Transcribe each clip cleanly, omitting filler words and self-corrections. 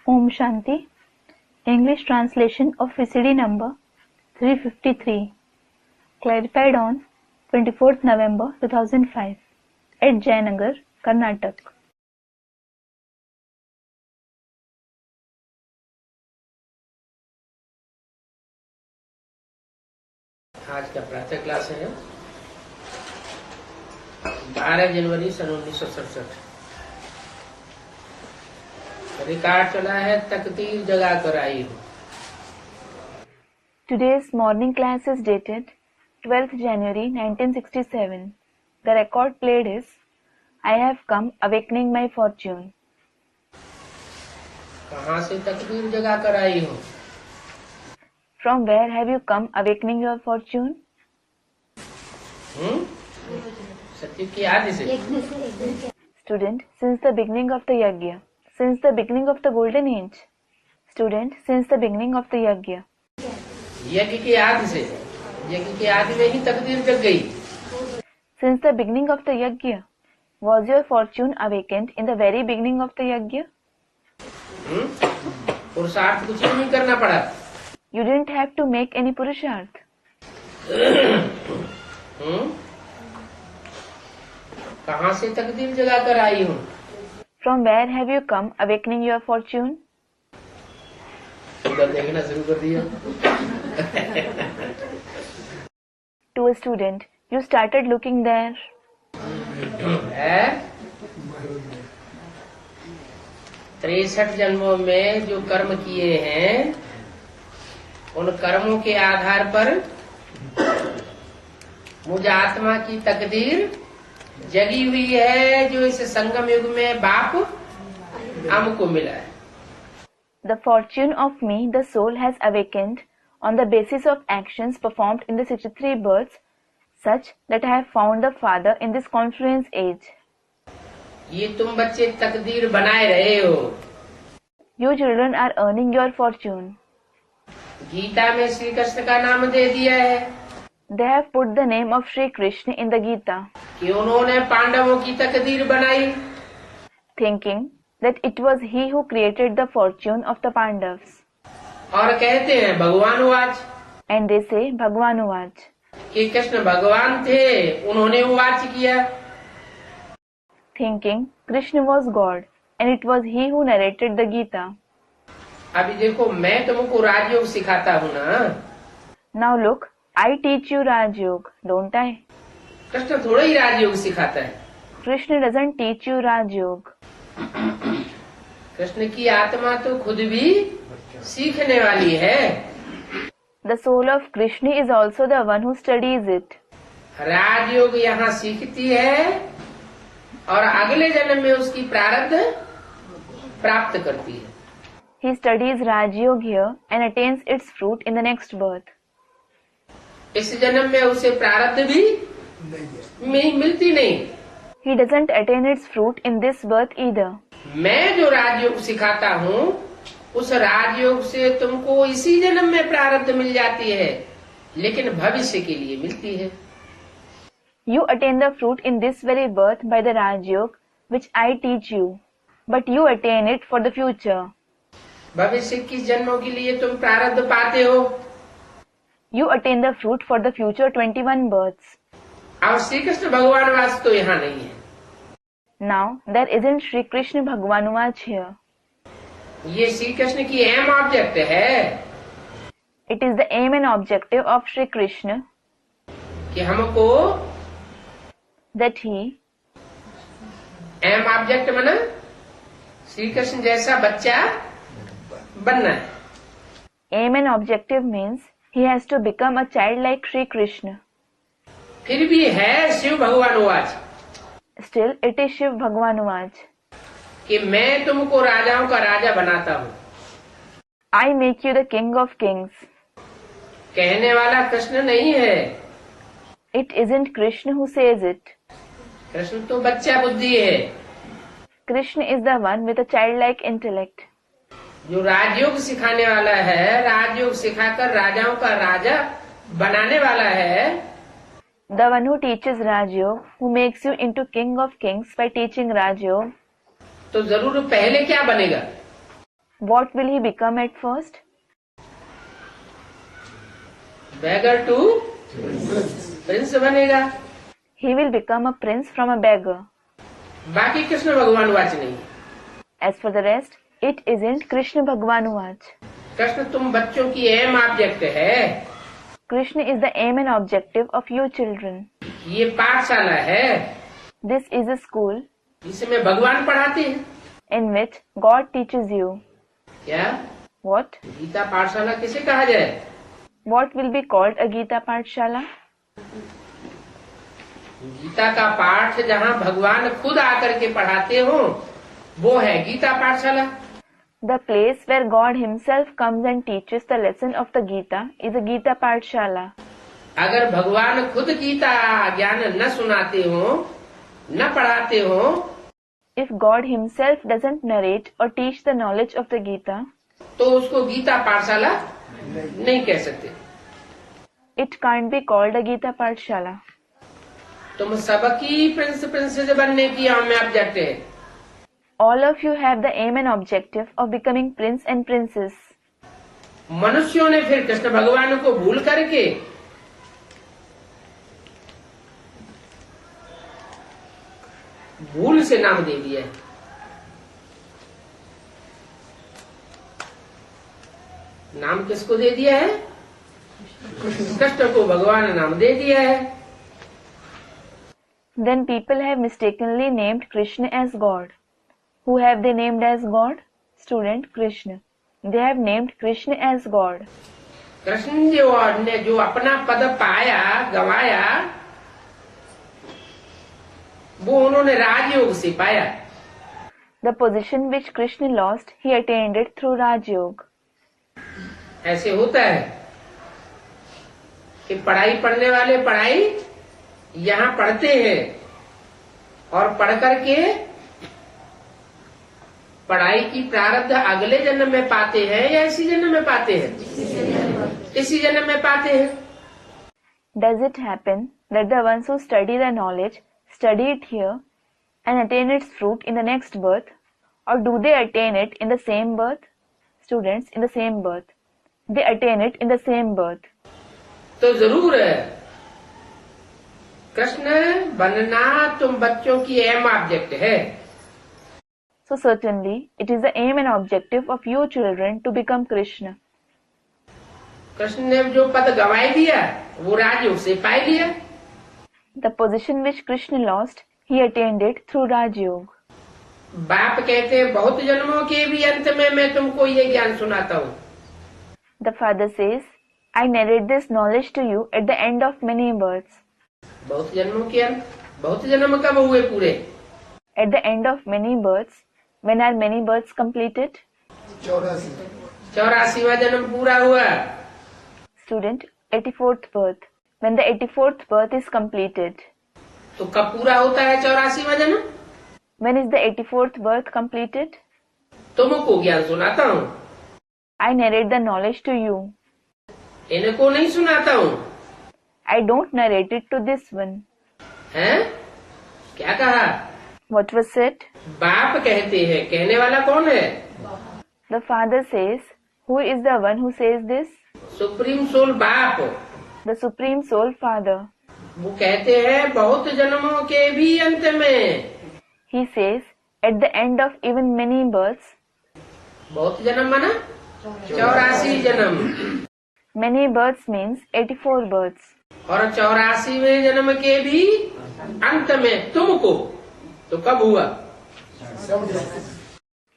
Om Shanti. English translation of VCD number 353, clarified on 24th November 2005 at Jayanagar, Karnataka. आज का प्रातः class है 12 जनवरी सन 1967। Record चला है तकदीर जगा कर आई हूँ। Today's morning class is dated 12th January 1967. The record played is I have come awakening my fortune. कहाँ से तकदीर जगा कर आई हूँ? From where have you come awakening your fortune? सत्य की आदि से। Student, since the beginning of the yajna. Since the beginning of the golden age. Student, since the beginning of the yajna. यज्ञ की आदि से। यज्ञ की आदि में ही तकदीर जग गई। Since the beginning of the yajna. Was your fortune awakened in the very beginning of the yajna? पुरुषार्थ कुछ भी नहीं करना पड़ा। You didn't have to make any purusharth. कहाँ से तकदीर जगा कर आई हूँ? From where have you come awakening your fortune? उधर देखना शुरू कर दिया। To a student, you started looking there. 63 जन्मों में जो कर्म किए हैं उन कर्मों के आधार पर मुझ आत्मा की तकदीर जगी हुई है जो इस संगम युग में बाप हमको मिला है। The fortune of me, the soul, has awakened on the basis of actions performed in the 63 births, such that I have found the Father in this confluence age. ये तुम बच्चे तकदीर बनाए रहे हो। You children are earning your fortune. Gita में श्री कृष्ण का नाम दे दिया है। They have put the name of Shri Krishna in the Gita, कि उन्होंने पांडवों की तकदीर बनाई, thinking that it was he who created the fortune of the Pandavas. और कहते हैं भगवान watch, And they say Bhagwan Uvach, कि कृष्ण भगवान थे उन्होंने वाच किया। thinking Krishna was God and it was he who narrated the Gita. अभी देखो मैं तुमको राजयोग सिखाता हूँ ना। Now look, I teach you Raj Yoga, don't I? Krishna थोड़ा ही राजयोग सिखाता है। Krishna doesn't teach you Raj Yoga. Krishna की आत्मा तो खुद भी सीखने वाली है। The soul of Krishna is also the one who studies it. राजयोग यहाँ सीखती है और अगले जन्म में उसकी प्रारब्ध प्राप्त करती है। He studies Raj Yoga here and attains its fruit in the next birth. इस जन्म में उसे प्रारब्ध भी मिलती नहीं। He doesn't attain its fruit in this birth either. मैं जो राजयोग सिखाता हूँ उस राजयोग से तुमको इसी जन्म में प्रारब्ध मिल जाती है, लेकिन भविष्य के लिए मिलती है। You attain the fruit in this very birth by the Raj Yoga which I teach you, but you attain it for the future. भविष्य की जन्मों के लिए तुम प्रारब्ध पाते हो। You attain the fruit for the future 21 births. अब श्री कृष्ण भगवान वास तो यहाँ नहीं है। Now there isn't Shri Krishna Bhagwan Uvach here. ये श्री कृष्ण की एम ऑब्जेक्ट है। It is the aim and objective of Shri Krishna कि हमको that he, एम ऑब्जेक्ट माना श्री कृष्ण जैसा बच्चा बनना है। aim and objective means he has to become a child like Shri Krishna. फिर भी है शिव भगवान watch Still it is Shiv Bhagwan Uvach. कि मैं तुमको राजाओं का राजा बनाता हूँ। I make you the king of kings. कहने वाला कृष्ण नहीं है। It isn't Krishna who says it. Krishna तो बच्चा बुद्धि है। Krishna is the one with a childlike intellect. जो राजयोग सिखाने वाला है, राजयोग सिखाकर राजाओं का राजा बनाने वाला है, The one who teaches Raj Yoga, who makes you into king of kings by teaching Raj Yoga, तो जरूर पहले क्या बनेगा? what will he become at first? beggar to Prince बनेगा। He will become a prince from a beggar. बाकी कृष्ण भगवान watch नहीं। As for the rest, it isn't Krishna Bhagwan Vach. Krishna तुम बच्चों की एम ऑब्जेक्ट है। Krishna is the aim and objective of you children. ये पाठशाला है। This is a school इसमें भगवान पढ़ाते हैं। in which God teaches you. क्या What? गीता पाठशाला किसे कहा जाए? What will be called a Gita Pathshala? Gita का पाठ जहाँ भगवान खुद आकर के पढ़ाते हो वो है गीता पाठशाला। The place where God himself comes and teaches the lesson of the Gita is a Gita Pathshala. अगर भगवान खुद गीता ज्ञान न सुनाते हो न पढ़ाते हो, If God himself doesn't narrate or teach the knowledge of the Gita, तो उसको गीता पाठशाला नहीं कह सकते। it can't be called a Gita Pathshala. तुम सबकी प्रिंस प्रिंसेस बनने की आम ऑब्जेक्ट है। All of you have the aim and objective of becoming prince and princess. मनुष्यों ने फिर कृष्ण भगवान को भूल करके भूल से नाम दे दिया। नाम किसको दे दिया है? कृष्ण को भगवान नाम दे दिया है। Then people have mistakenly named Krishna as God. Who have they named as God? Student Krishna. They have named Krishna as God. Krishna ने जो अपना पद पाया गवाया वो उन्होंने राजयोग से पाया। The position which Krishna lost, he attained it through Raj Yoga. ऐसे होता है कि पढ़ाई पढ़ने वाले पढ़ाई यहाँ पढ़ते हैं और पढ़ करके पढ़ाई की प्रारब्ध अगले जन्म में पाते हैं या इसी जन्म में पाते हैं? इसी जन्म में पाते हैं। Does it happen that the ones who study the knowledge study it here and attain its fruit in the next birth, or do they attain it in the same birth? Students, in the same birth. They attain it in the same birth. तो जरूर है कृष्ण बनना तुम बच्चों की M object है। So certainly, it is the aim and objective of you children to become Krishna. Krishna ने जो पद गवाई दिया वो राजयोग से पाई लिया। The position which Krishna lost, he attained it through Raj Yoga. बाप कहते हैं बहुत जन्मों के भी अंत में मैं तुमको ये ज्ञान सुनाता हूँ। The father says, I narrate this knowledge to you at the end of many births. बहुत जन्मों के अंत, बहुत जन्म कब हुए पूरे? At the end of many births, when are many births completed? 84वां जन्म पूरा हुआ। Student, 84th birth. When the 84th birth is completed. तो कब पूरा होता है 84वां जन्म? When is the 84th birth completed? तुमको ज्ञान सुनाता हूँ। I narrate the knowledge to you. इनको नहीं सुनाता हूँ। I don't narrate it to this one. हैं? क्या कहा? What was said? बाप कहते हैं, कहने वाला कौन है? The father says, who is the one who says this? Supreme soul बाप। The Supreme Soul Father. वो कहते हैं बहुत जन्मों के भी अंत में। He says, at the end of even many births. बहुत जन्म माना 84 जन्म। Many births means 84 births. और 84वें जन्म के भी अंत में तुमको तो कब हुआ?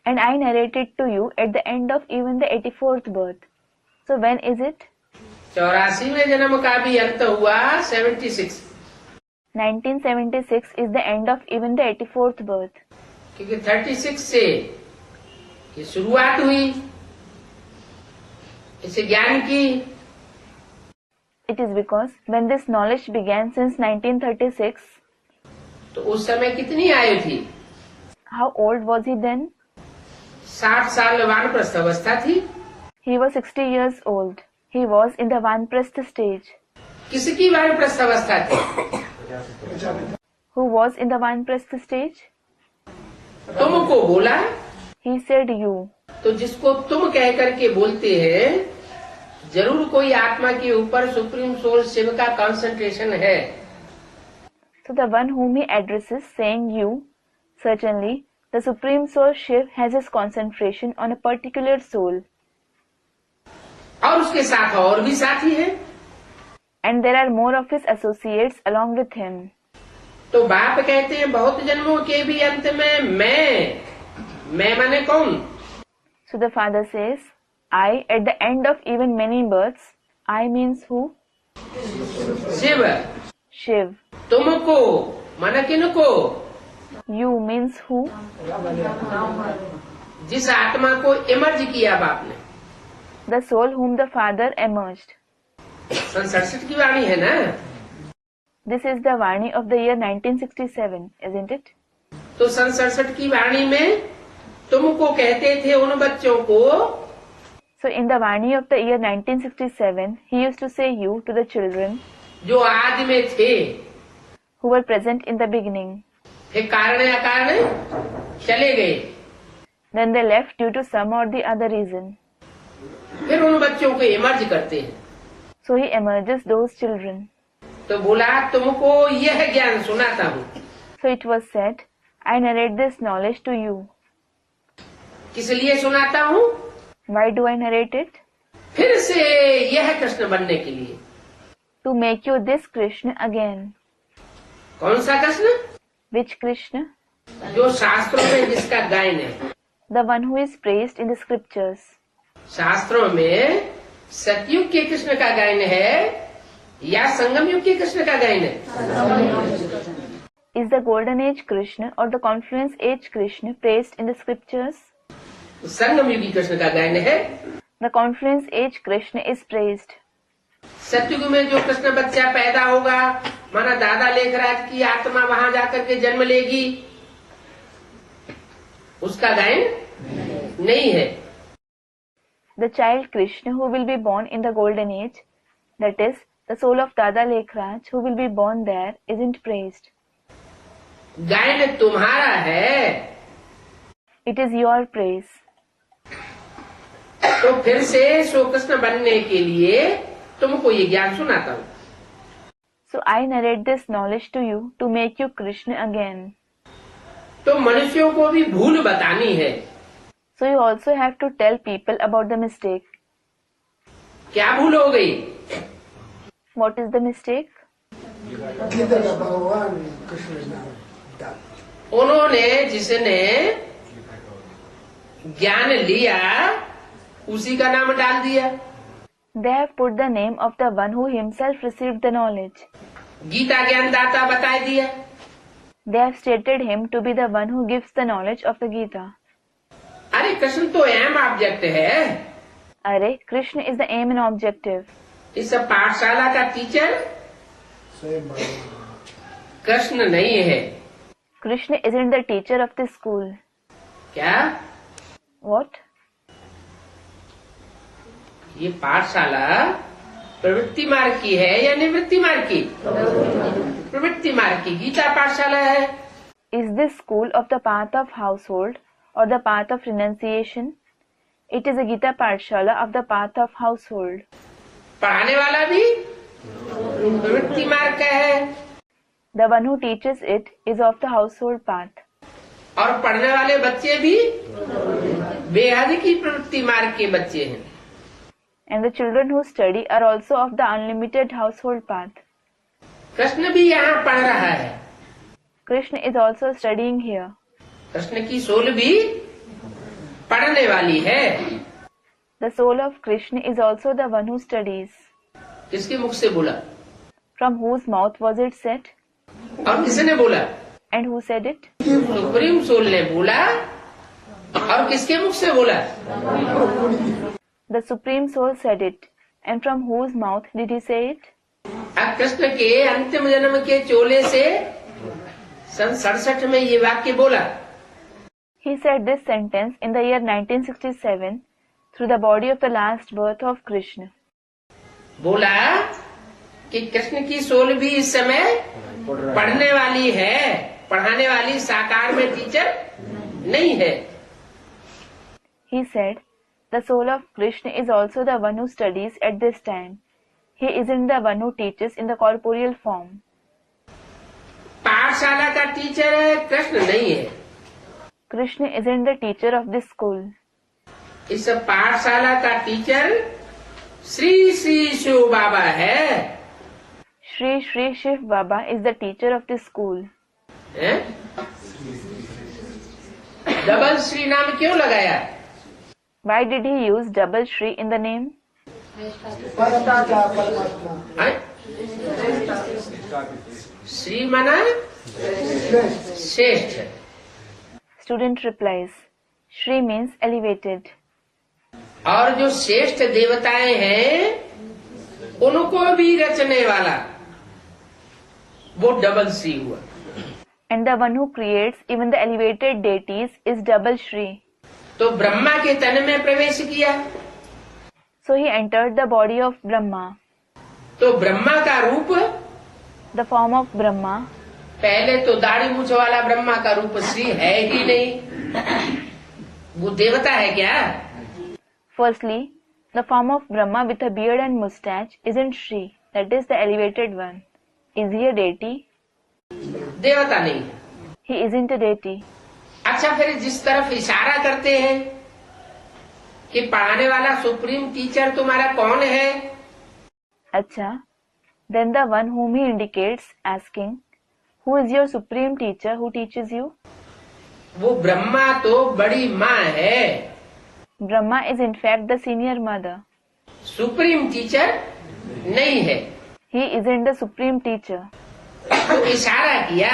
And I narrate it to you at the end of even the 84th birth. So when is it? 84वें जन्म का भी अंत हुआ 76। 1976 is the end of even the 84th birth. क्योंकि 36 से ये शुरुआत हुई इस ज्ञान की। It is because when this knowledge began since 1936, तो उस समय कितनी आयु थी? how old was he then? 60 साल वानप्रस्थ अवस्था थी। He was 60 years old. He was in the Vanprastha stage. किसकी वानप्रस्थ अवस्था थी? Who was in the Vanprastha stage? तुमको बोला। He said you. तो जिसको तुम कह करके बोलते हैं, जरूर कोई आत्मा के ऊपर सुप्रीम सोल शिव का कंसंट्रेशन है। So the one whom he addresses saying you, certainly the Supreme Soul Shiv has his concentration on a particular soul. और उसके साथ और भी साथी हैं। And there are more of his associates along with him. तो बाप कहते हैं बहुत जन्मों के भी अंत में मैं माने कौन? So the father says, I at the end of even many births, I means who? Shiv. Shiv. तुमको माना किनको? You means who? जिस आत्मा को इमर्ज किया बाप ने। The soul whom the father emerged. सन 67 की वाणी है ना? This is the Vani of the year 1967, isn't it? तो सन 67 की वाणी में तुमको कहते थे उन बच्चों को। So in the Vani of the year 1967, he used to say you to the children जो आदि में थे, who were present in the beginning. फिर कारण अकारण चले गए। Then they left due to some or the other reason. फिर उन बच्चों को इमर्ज करते हैं। So he emerges those children. तो बोला तुमको यह ज्ञान सुनाता हूँ। So it was said, I narrate this knowledge to you. किस लिए सुनाता हूँ? Why do I narrate it? फिर से यह कृष्ण बनने के लिए। To make you this Krishna again. कौन सा कृष्ण? Which Krishna? जो शास्त्रों में जिसका गायन है। The one who is praised in the scriptures. शास्त्रों में सतयुग के कृष्ण का गायन है या संगम युग के कृष्ण का गायन है? Is the golden age Krishna or the confluence age Krishna praised in the scriptures? संगम युगी कृष्ण का गायन है। The confluence age Krishna is praised. सतयुग में जो कृष्ण बच्चा पैदा होगा, माना दादा लेखराज की आत्मा वहां जाकर के जन्म लेगी, उसका गायन नहीं है। The child Krishna who will be born in the golden age, that is, the soul of Dada Lekhraj who will be born there, isn't praised. गायन तुम्हारा है। It is your praise. तो फिर से सो कृष्ण बनने के लिए तुमको ये ज्ञान सुनाता हूँ। So I narrate this knowledge to you to make you Krishna again. तो मनुष्यों को भी भूल बतानी है। So you also have to tell people about the mistake. क्या भूल हो गई? What is the mistake? उन्होंने जिसने ज्ञान लिया उसी का नाम डाल दिया। They have put the name of the one who himself received the knowledge. Gita ज्ञानदाता बता दिया। They have stated him to be the one who gives the knowledge of the Gita. अरे कृष्ण तो एम ऑब्जेक्ट है। अरे Krishna is the aim and objective. इस पाठशाला का teacher Krishna नहीं है। Krishna isn't the teacher of this school. क्या? What? ये पाठशाला प्रवृत्ति मार्ग की है या निवृत्ति मार्ग की? प्रवृत्ति मार्ग की गीता पाठशाला है। Is this school of the path of household or the path of renunciation? It is a Gita Pathshala of the path of household. पढ़ाने वाला भी प्रवृत्ति मार्ग का है। The one who teaches it is of the household path. और पढ़ने वाले बच्चे भी बेहद की प्रवृत्ति मार्ग के बच्चे हैं। And the children who study are also of the unlimited household path. Krishna भी यहाँ पढ़ रहा है। Krishna is also studying here. Krishna की सोल भी पढ़ने वाली है। The soul of Krishna is also the one who studies. किसके मुख से बोला? From whose mouth was it said? और किसने बोला? And who said it? Supreme soul ने बोला। और किसके मुख से बोला? The Supreme Soul said it. And from whose mouth did he say it? अब कृष्ण के अंतिम जन्म के चोले से सन 67 में ये वाक्य बोला। He said this sentence in the year 1967 through the body of the last birth of Krishna. बोला कि कृष्ण की सोल भी इस समय पढ़ने वाली है, पढ़ाने वाली, साकार में टीचर नहीं है। He said, the soul of Krishna is also the one who studies at this time. He isn't the one who teaches in the corporeal form. पाठशाला का टीचर है, कृष्ण नहीं है। Krishna isn't the teacher of this school. इस पाठशाला का teacher Shri Shri Shiv बाबा है। Shri Shri Shiv Baba is the teacher of this school. Double Shri नाम क्यों लगाया? Why did he use double Shri in the name? Shri माना श्रेष्ठ। Student replies, Shri means elevated. और जो श्रेष्ठ देवताएं हैं उनको भी रचने वाला वो डबल श्री हुआ। And the one who creates even the elevated deities is double Shri. तो ब्रह्मा के तन में प्रवेश किया। So he entered the body of Brahma. तो ब्रह्मा का रूप, The form of Brahma. पहले तो दाढ़ी मूछ वाला ब्रह्मा का रूप श्री है ही नहीं, वो देवता है क्या? Firstly, the form of Brahma with a beard and mustache isn't Shri, that is the elevated one. Is he a deity? देवता नहीं। He isn't a deity. अच्छा, फिर जिस तरफ इशारा करते हैं कि पढ़ाने वाला सुप्रीम टीचर तुम्हारा कौन है? Acha, then the one whom he indicates asking, who is your supreme teacher who teaches you? वो ब्रह्मा तो बड़ी माँ है। Brahma is in fact the senior mother. Supreme teacher नहीं है। He isn't the supreme teacher. तो इशारा किया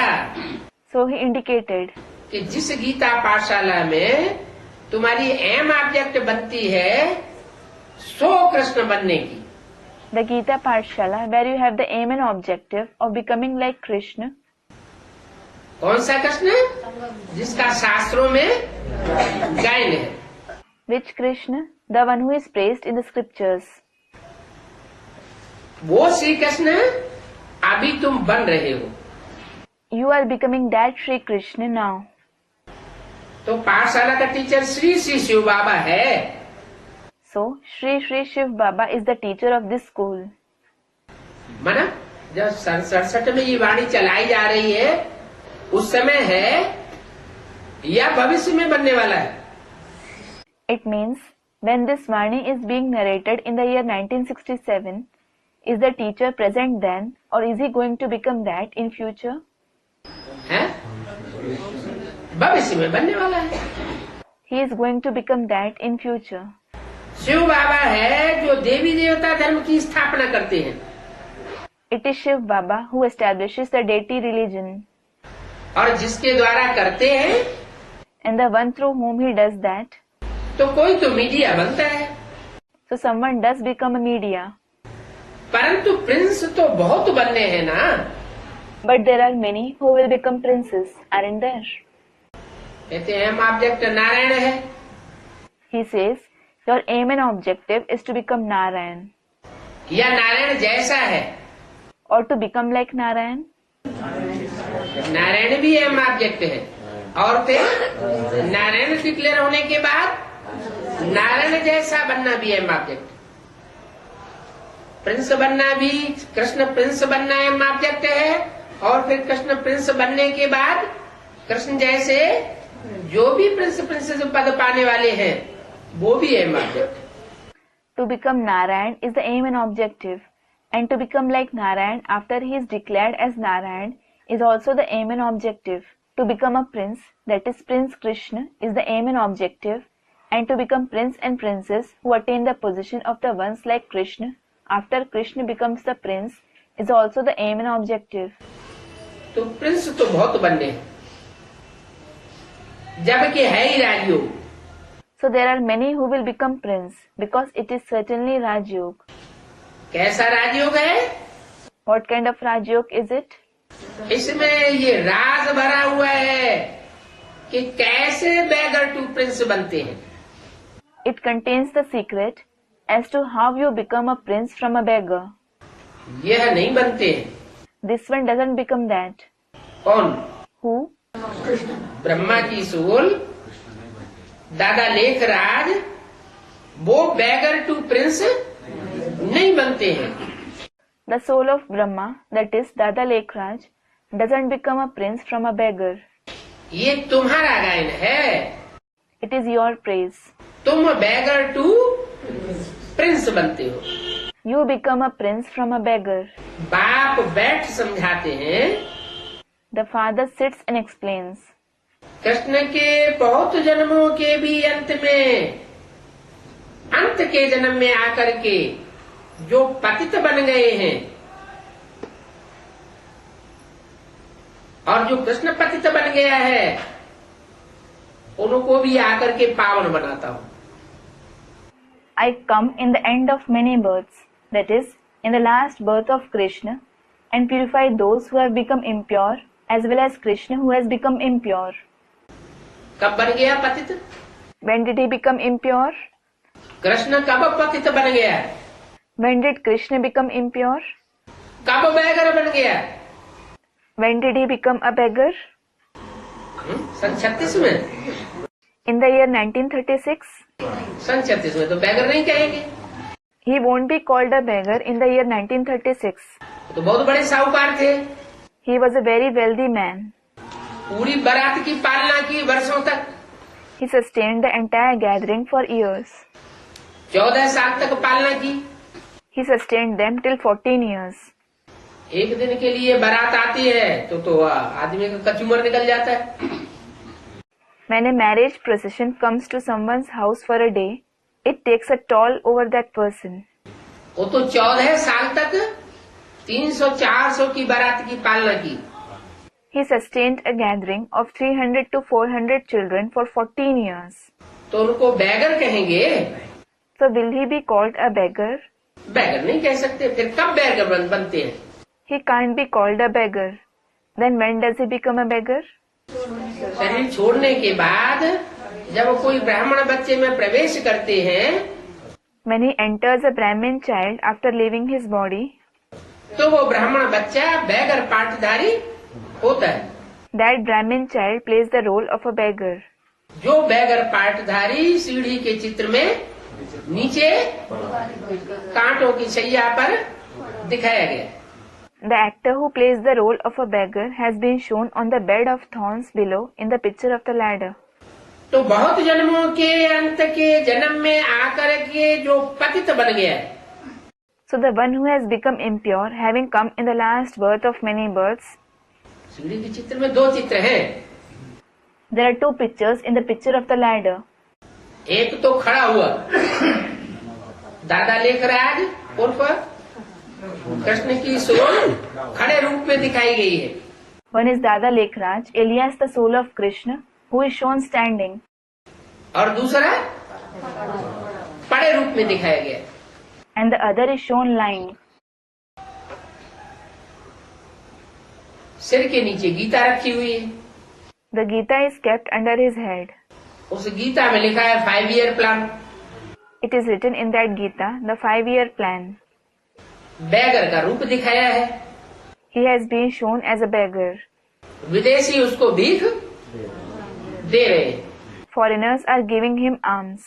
So he indicated कि जिस गीता पाठशाला में तुम्हारी एम ऑब्जेक्ट बनती है सो कृष्ण बनने की, the Gita Pathshala where you have the aim and objective of becoming like Krishna. कौन सा कृष्ण? जिसका शास्त्रों में गायन है। Which Krishna? The one who is praised in the scriptures. वो श्री कृष्ण अभी तुम बन रहे हो। You are becoming that Shri Krishna now. तो पाठशाला का टीचर श्री श्री शिव बाबा है। So, Shri Shri Shiv Baba is the teacher of this school. माना जब 67 में ये वाणी चलाई जा रही है उस समय है या भविष्य में बनने वाला है? It means, when this Vani is being narrated in the year 1967, is the teacher present then or is he going to become that in future? है? भविष्य में बनने वाला है। He is going to become that in future. Shiv बाबा है जो देवी देवता धर्म की स्थापना करते हैं। It is Shiv Baba who establishes the deity religion. और जिसके द्वारा करते हैं And the one through whom he does that, तो कोई तो मीडिया बनता है। so someone does become a media. परंतु प्रिंस तो बहुत बनने हैं ना। But there are many who will become princes, aren't there? कहते हैं हम ऑब्जेक्ट नारायण है। He says, your aim and objective is to become Narayan. या नारायण जैसा है। Or to become like Narayan. Narayan भी एम ऑब्जेक्ट है और फिर नारायण डिक्लेयर होने के बाद नारायण जैसा बनना भी एम ऑब्जेक्ट। प्रिंस बनना भी, कृष्ण प्रिंस बनना एम ऑब्जेक्ट है और फिर कृष्ण प्रिंस बनने के बाद कृष्ण जैसे जो भी प्रिंस प्रिंसेस पद पाने वाले हैं वो भी aim object. To become Narayan is the aim and objective, and to become like Narayan after he is declared as Narayan is also the aim and objective. To become a prince, that is Prince Krishna, is the aim and objective, and to become prince and princess who attain the position of the ones like Krishna after Krishna becomes the prince is also the aim and objective. तो Prince तो बहुत बनने हैं जबकि है ही राजयोग। So there are many who will become prince because it is certainly Rajyog. कैसा राजयोग है? What kind of Rajyog is it? इसमें ये राज भरा हुआ है कि कैसे बेगर टू प्रिंस बनते हैं। It contains the secret as to how you become a prince from a beggar. यह नहीं बनते हैं। This one doesn't become that. कौन? Who? ब्रह्मा की सोल दादा लेखराज वो बैगर टू प्रिंस नहीं बनते हैं। The soul of Brahma, that is Dada Lekhraj, doesn't become a prince from a beggar. ये तुम्हारा गायन है। It is your praise. तुम बैगर टू प्रिंस बनते हो। You become a prince from a beggar. बाप बैठ समझाते हैं। The father sits and explains. Krishna के बहुत जन्मों के भी अंत के जन्म में आकर के जो पतित बन गए हैं और जो कृष्ण पतित बन गया है उनको भी आकर के पावन बनाता हूँ। I come in the end of many births, that is, in the last birth of Krishna, and purify those who have become impure, as well as Krishna who has become impure. कब बन गया पतित? When did he become impure? Krishna कब पतित बन गया? When did Krishna become impure? कब bagger बन गया? When did he become a beggar? सन 36 में। In the year 1936? सन 36 में तो बैगर नहीं कहेंगे। He won't be called a beggar in the year 1936. तो बहुत बड़े साहूकार थे। He was a very wealthy man. पूरी बारात की पालना की वर्षों तक। He sustained the entire gathering for years. 14 साल तक पालना की। He sustained them till 14 years. एक दिन के लिए बारात आती है तो आदमी का कचूमर निकल जाता है। When a marriage procession comes to someone's house for a day, it takes a toll over that person. वो तो 14 साल तक 300-400 की बारात की पालना की। He sustained a gathering of 300 to 400 children for 14 years. तो उनको बैगर कहेंगे? So will he be called a beggar? Beggar नहीं कह सकते। फिर कब बैगर बनते हैं? He can't be called a beggar. Then when does he become a beggar? शरीर छोड़ने के बाद जब कोई ब्राह्मण बच्चे में प्रवेश करते हैं, When he enters a Brahmin child after leaving his body, तो वो ब्राह्मण बच्चा बैगर पाठधारी होता है। that Brahmin child plays the role of a beggar. जो बैगर पाठधारी सीढ़ी के चित्र में नीचे कांटों की शैया पर दिखाया गया। The actor who plays the role of a beggar has been shown on the bed of thorns below in the picture of the ladder. तो बहुत जन्मों के अंत के जन्म में आकर के जो पतित बन गया है, So the one who has become impure, having come in the last birth of many births, सीढ़ी के चित्र में 2 चित्र हैं। there are 2 pictures in the picture of the ladder. एक तो खड़ा हुआ दादा लेखराज उर्फ कृष्ण की सोल खड़े रूप में दिखाई गई है। One is Dada Lekhraj, alias the soul of Krishna, who is shown standing. और दूसरा पड़े रूप में दिखाया गया। And the other is shown lying. सिर के नीचे गीता रखी हुई है। The Gita is kept under his head. उस गीता में लिखा है 5 year plan. It is written in that Gita, the 5-year plan. Beggar का रूप दिखाया है। He has been shown as a beggar. विदेशी उसको भीख दे रहे हैं। Foreigners are giving him alms.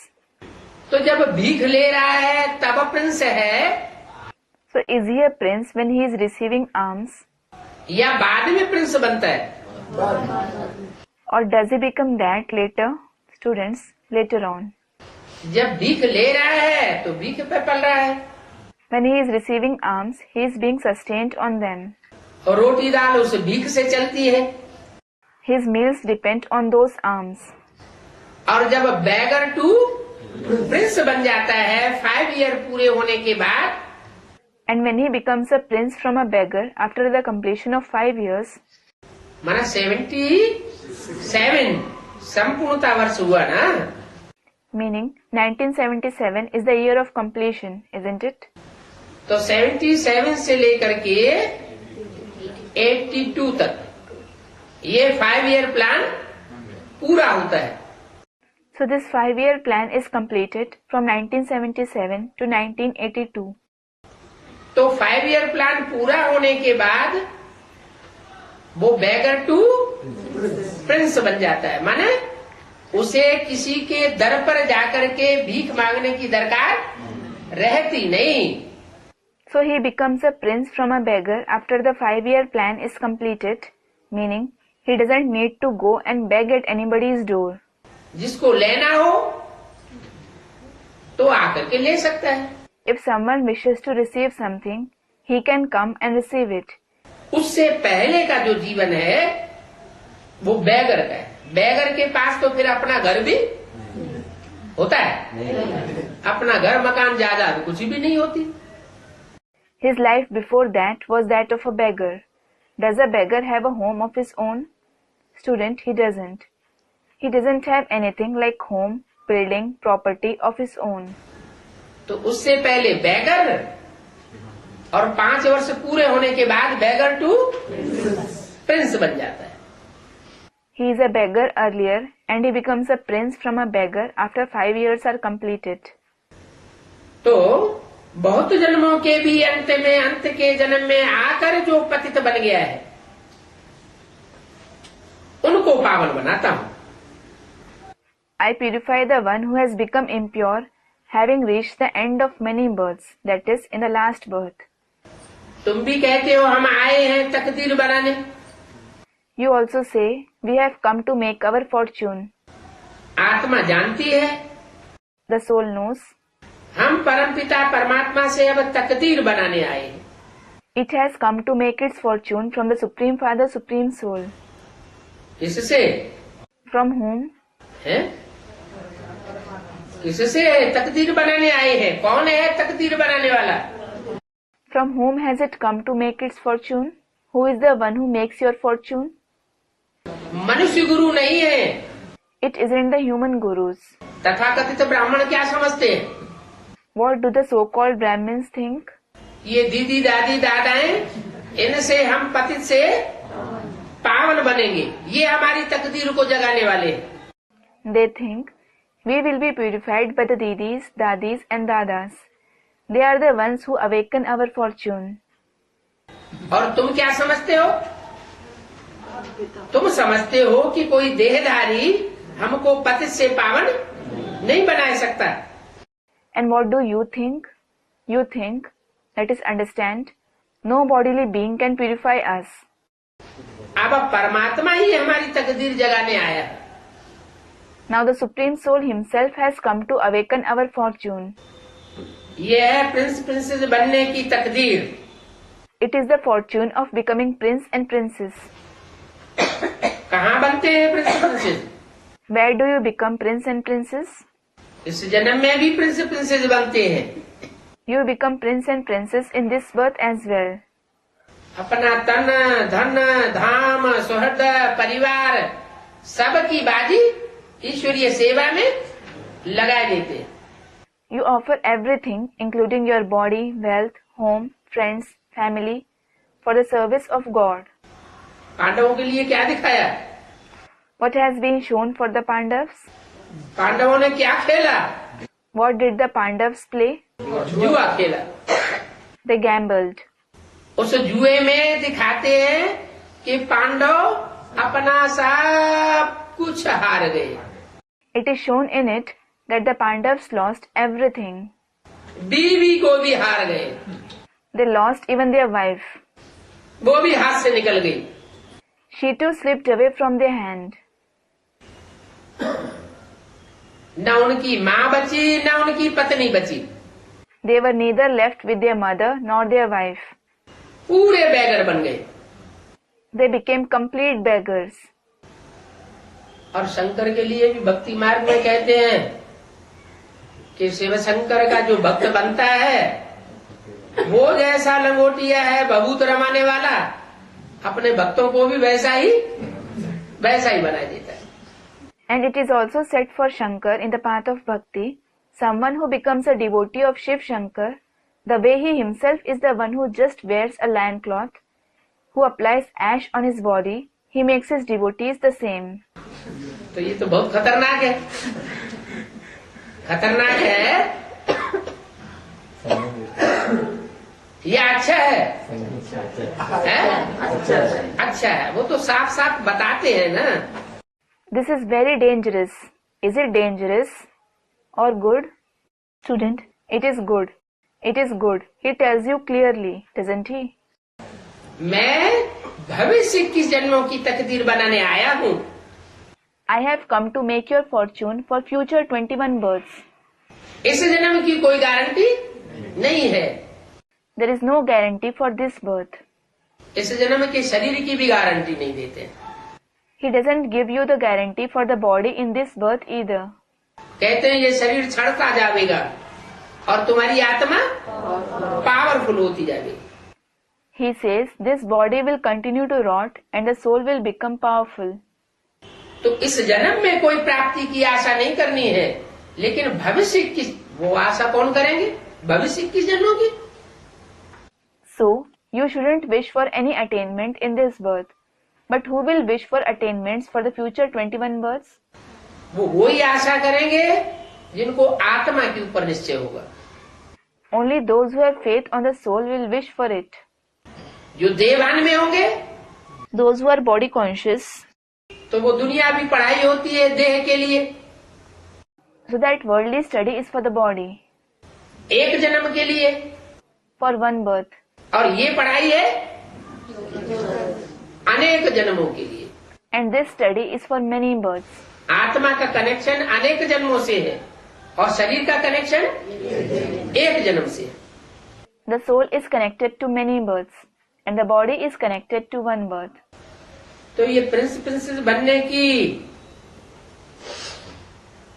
तो जब भीख ले रहा है तब प्रिंस है, So is he a prince when he is receiving alms? या बाद में प्रिंस बनता है? Or does he become that later? Students, later on. जब भीख ले रहा है तो भीख पे पल रहा है। When he is receiving alms, he is being sustained on them. और रोटी दाल उस भीख से चलती है। His meals depend on those alms. और जब बैगर टू प्रिंस बन जाता है 5 ईयर पूरे होने के बाद, And when he becomes a prince from a beggar after the completion of 5 years, माना 77 संपूर्णता वर्ष हुआ ना। meaning 1977 is the year of completion, isn't it? तो 77 से लेकर के 82 तक ये 5 ईयर प्लान पूरा होता है। So this 5-year plan is completed from 1977 to 1982. तो 5 ईयर प्लान पूरा होने के बाद वो बैगर टू प्रिंस बन जाता है। माने उसे किसी के दर पर जाकर के भीख मांगने की दरकार रहती नहीं। So he becomes a prince from a beggar after the 5-year plan is completed, meaning he doesn't need to go and beg at anybody's door. जिसको लेना हो तो आकर के ले सकता है। If someone wishes to receive something, he can come and receive it. उससे पहले का जो जीवन है वो बैगर का है। बैगर के पास तो फिर अपना घर भी होता है, अपना घर मकान जायदाद कुछ भी नहीं होती। His life before that was that of a beggar. Does a beggar have a home of his own? Student, he doesn't. He doesn't have anything like home, building, property of his own. तो उससे पहले bagger और 5 वर्ष पूरे होने के बाद bagger to Prince बन जाता है। He is a beggar earlier and he becomes a prince from a beggar after 5 years are completed. तो बहुत जन्मों के भी अंत के जन्म में आकर जो पतित बन गया है उनको पावन बनाता हूँ। I purify the one who has become impure, having reached the end of many births, that is, in the last birth. तुम भी कहते हो हम आए हैं तकदीर बनाने। You also say, we have come to make our fortune. आत्मा जानती है The soul knows. हम परमपिता परमात्मा से अब तकदीर बनाने आए हैं। It has come to make its fortune from the Supreme Father, Supreme Soul. किससे? From whom? है? किससे तकदीर बनाने आए हैं? कौन है तकदीर बनाने वाला? From whom has it come to make its fortune? Who is the one who makes your fortune? मनुष्य गुरु नहीं है। It isn't the human gurus. तथाकथित ब्राह्मण क्या समझते हैं? What do the so-called Brahmins think? ये दीदी दादी दादाएं, इनसे हम पतित से पावन बनेंगे, ये हमारी तकदीर को जगाने वाले हैं। They think we will be purified by the didis, dadis and dadas. They are the ones who awaken our fortune. और तुम क्या समझते हो? तुम समझते हो कि कोई देहधारी हमको पतित से पावन नहीं बना सकता। And what do you think? You think, that is understand, no bodily being can purify us. अब परमात्मा ही हमारी तकदीर जगाने आया। Now the Supreme Soul himself has come to awaken our fortune. ये है प्रिंस प्रिंसेस बनने की तकदीर। It is the fortune of becoming prince and princess. कहाँ बनते हैं Prince princess? Where do you become prince and princess? इस जन्म में भी प्रिंस प्रिंसेस बनते हैं। You become prince and princess in this birth as well. अपना तन धन धाम सुहृद परिवार सब की बाजी ईश्वरीय सेवा में लगा देते हैं। You offer everything, including your body, wealth, home, friends, family, for the service of God. पांडवों के लिए क्या दिखाया? What has been shown for the Pandavas? पांडवों ने क्या खेला? What did the Pandavas play? जुआ खेला। They gambled. उस जुए में दिखाते हैं कि पांडव अपना सब कुछ हार गए। It is shown in it that the Pandavas lost everything. बीवी को भी हार गए। They lost even their wife. वो भी हाथ से निकल गई। She too slipped away from their hand. न उनकी माँ बची न उनकी पत्नी बची। They were neither left with their mother nor their wife. पूरे बैगर बन गए। They became complete beggars. और शंकर के लिए भी भक्ति मार्ग में कहते हैं कि शिव शंकर का जो भक्त बनता है वो जैसा लंगोटिया है भभूत रमाने वाला, अपने भक्तों को भी वैसा ही बना देता है। And it is also said for Shankar in the path of bhakti, someone who becomes a devotee of Shiv Shankar, the way he himself is the one who just wears a lion cloth, who applies ash on his body, he makes his devotees the same. तो ये तो बहुत खतरनाक है। खतरनाक है या अच्छा है? अच्छा है। वो तो साफ साफ बताते हैं ना। This is very dangerous. Is it dangerous or good? Student, it is good. It is good. He tells you clearly, doesn't he? मैं भविष्य की जन्मों की तकदीर बनाने आया हूँ. I have come to make your fortune for future 21 births. इस जन्म की कोई गारंटी नहीं है. There is no guarantee for this birth. इस जन्म के शरीर की भी गारंटी नहीं देते. He doesn't give you the guarantee for the body in this birth either. कहते हैं ये शरीर छड़ता जाएगा और तुम्हारी आत्मा पावरफुल होती जाएगी. He says this body will continue to rot and the soul will become powerful. तो इस जन्म में कोई प्राप्ति की आशा नहीं करनी है, लेकिन भविष्य की वो आशा कौन करेंगे? भविष्य की जन्मों की. So, you shouldn't wish for any attainment in this birth. But who will wish for attainments for the future 21 births? वो वही आशा करेंगे जिनको आत्मा के ऊपर निश्चय होगा. Only those who have faith on the soul will wish for it. जो देवान में होंगे, Those who are body conscious, तो वो दुनिया भी पढ़ाई होती है देह के लिए. so that worldly study is for the body, एक जन्म के लिए, for one birth. और ये पढ़ाई है अनेक जन्मों के लिए. And this study is for many births. आत्मा का कनेक्शन अनेक जन्मों से है और शरीर का कनेक्शन एक जन्म से है. The soul is connected to many births and the body is connected to one birth. तो ये प्रिंस प्रिंसेस बनने की,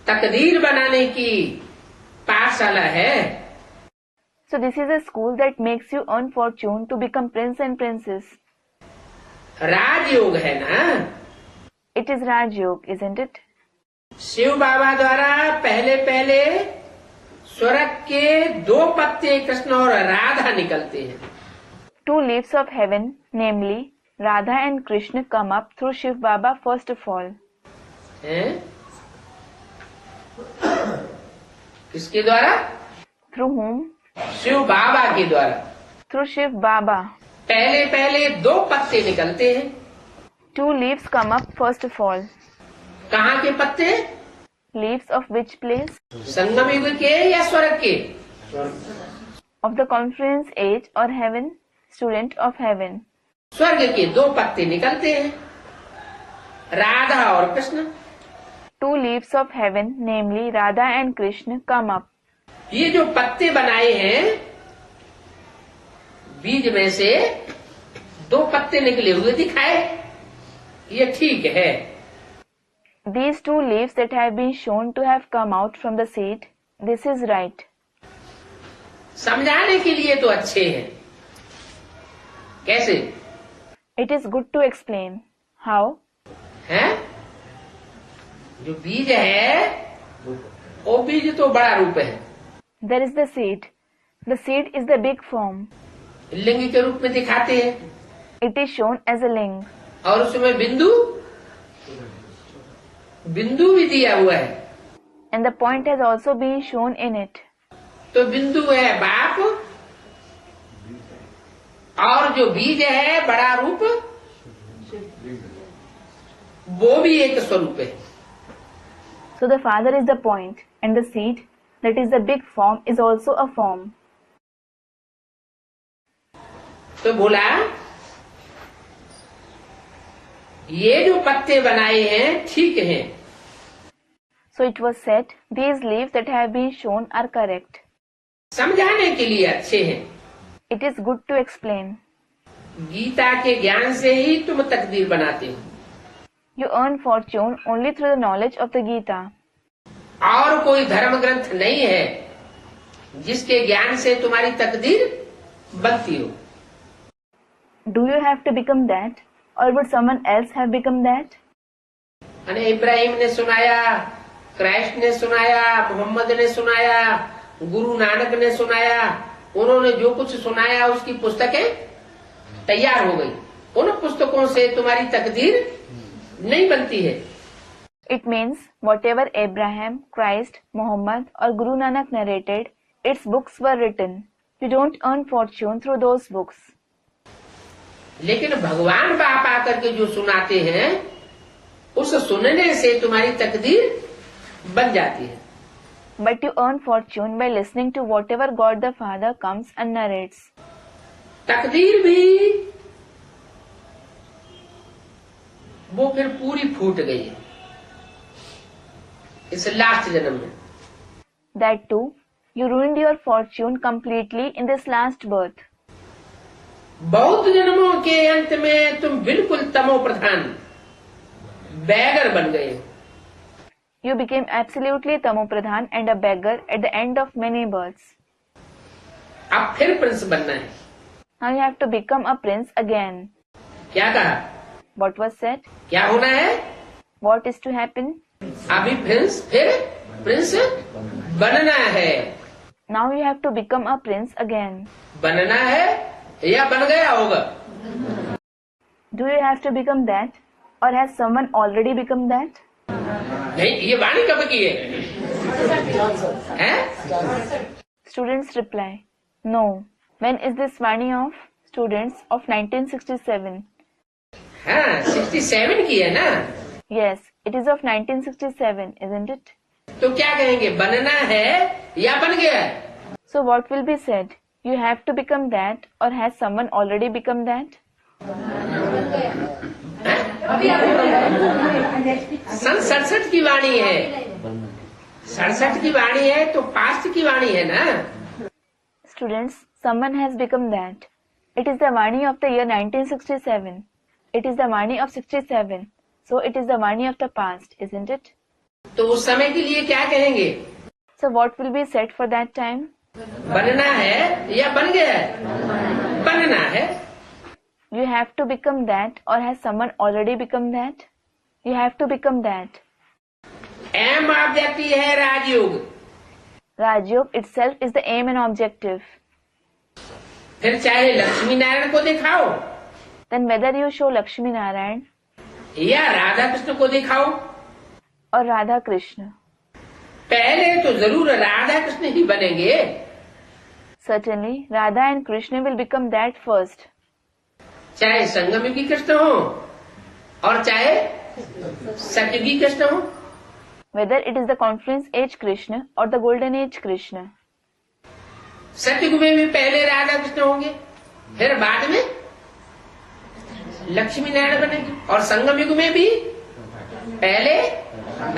तकदीर बनाने की पाठशाला है. So this is a school that makes you earn fortune to become prince and princess. राजयोग है ना. It is Raj Yoga, isn't it? Shiv बाबा द्वारा पहले पहले स्वर्ग के 2 पत्ते कृष्ण और राधा निकलते हैं. 2 leaves of heaven, namely Radha and Krishna, come up through Shiv Baba first of all. हैं? किसके द्वारा? Through whom? शिव बाबा के द्वारा. Through Shiv Baba. पहले पहले 2 पत्ते निकलते हैं. 2 leaves come up first of all. कहाँ के पत्ते? Leaves of which place? संगम युग के या स्वर्ग के? Of the conference age or heaven? Student of heaven. स्वर्ग के 2 पत्ते निकलते हैं, राधा और Krishna. 2 leaves of heaven, namely Radha and Krishna, come up. ये जो पत्ते बनाए हैं, बीज में से 2 पत्ते निकले हुए दिखाए, ये ठीक है. These 2 leaves that have been shown to have come out from the seed, this is right. समझाने के लिए तो अच्छे हैं. कैसे? It is good to explain. How? हैं? जो बीज है, वो बीज तो बड़ा रूप है. There is the seed. The seed is the big form. लिंग के रूप में दिखाते हैं. It is shown as a ling. और उसमें बिंदु भी दिया हुआ है. And the point has also been shown in it. तो बिंदु है बाप और जो बीज है बड़ा रूप, वो भी एक स्वरूप है. So the father is the point and the seed, that is the big form, is also a form. तो बोला ये जो पत्ते बनाए हैं ठीक हैं. So it was said, these leaves that have been shown are correct. समझाने के लिए अच्छे हैं. It is good to explain. Gita के ज्ञान से ही तुम तकदीर बनाते हो. You earn fortune only through the knowledge of the Gita. और कोई धर्म ग्रंथ नहीं है जिसके ज्ञान से तुम्हारी तकदीर बनती हो. Do you have to become that, or would someone else have become that? अने इब्राहिम ने सुनाया, क्राइस्ट ने सुनाया, मोहम्मद ने सुनाया, गुरु नानक ने सुनाया. उन्होंने जो कुछ सुनाया उसकी पुस्तकें तैयार हो गई. उन पुस्तकों से तुम्हारी तकदीर नहीं बनती है. It means whatever Abraham, Christ, Muhammad or Guru Nanak narrated, its books were written. You don't earn fortune through those books. लेकिन भगवान बाप आकर के जो सुनाते हैं, उस सुनने से तुम्हारी तकदीर बन जाती है। But you earn fortune by listening to whatever God the Father comes and narrates. तकदीर भी वो फिर पूरी फूट गई है इस लास्ट जन्म में। That too, you ruined your fortune completely in this last birth. बहुत जन्मों के अंत में तुम बिल्कुल तमो प्रधान बैगर बन गए। You became absolutely tamopradhan and a beggar at the end of many births. अब फिर प्रिंस बनना है। Now you have to become a prince again. क्या कहा? What was said? क्या होना है? What is to happen? अभी प्रिंस फिर प्रिंस बनना है। Now you have to become a prince again. बनना है या बन गया होगा? Do you have to become that, or has someone already become that? नहीं, ये वाणी कब की है? Students reply, no. When is this Vani of? Students of 1967. हाँ, 67 की है ना? Yes, it is of 1967, isn't it? तो क्या कहेंगे? बनना है या बन गया? So what will be said? You have to become that, or has someone already become that? सन 67 की वाणी है। 67 की वाणी है तो पास्ट की वाणी है ना? Students, someone has become that. It is the Vani of the year 1967. It is the Vani of 67. So it is the Vani of the past, isn't it? तो उस समय के लिए क्या कहेंगे? So what will be said for that time? बनना है या बन गया? बनना है। You have to become that, or has someone already become that? You have to become that. Aim objective है Rajyog. Rajyog itself is the aim and objective. फिर चाहे लक्ष्मी नारायण को दिखाओ Then whether you show Lakshmi Narayan या राधा कृष्ण को दिखाओ, or Radha Krishna, पहले तो जरूर राधा कृष्ण ही बनेंगे। certainly Radha and Krishna will become that first. चाहे संगमयुगी कृष्ण हो और चाहे सतयुगी कृष्ण हो। Whether it is the confluence age Krishna or the golden age Krishna. सतयुग में भी पहले राधा कृष्ण होंगे, फिर बाद में लक्ष्मी नारायण बनेगी, और संगम युग में भी पहले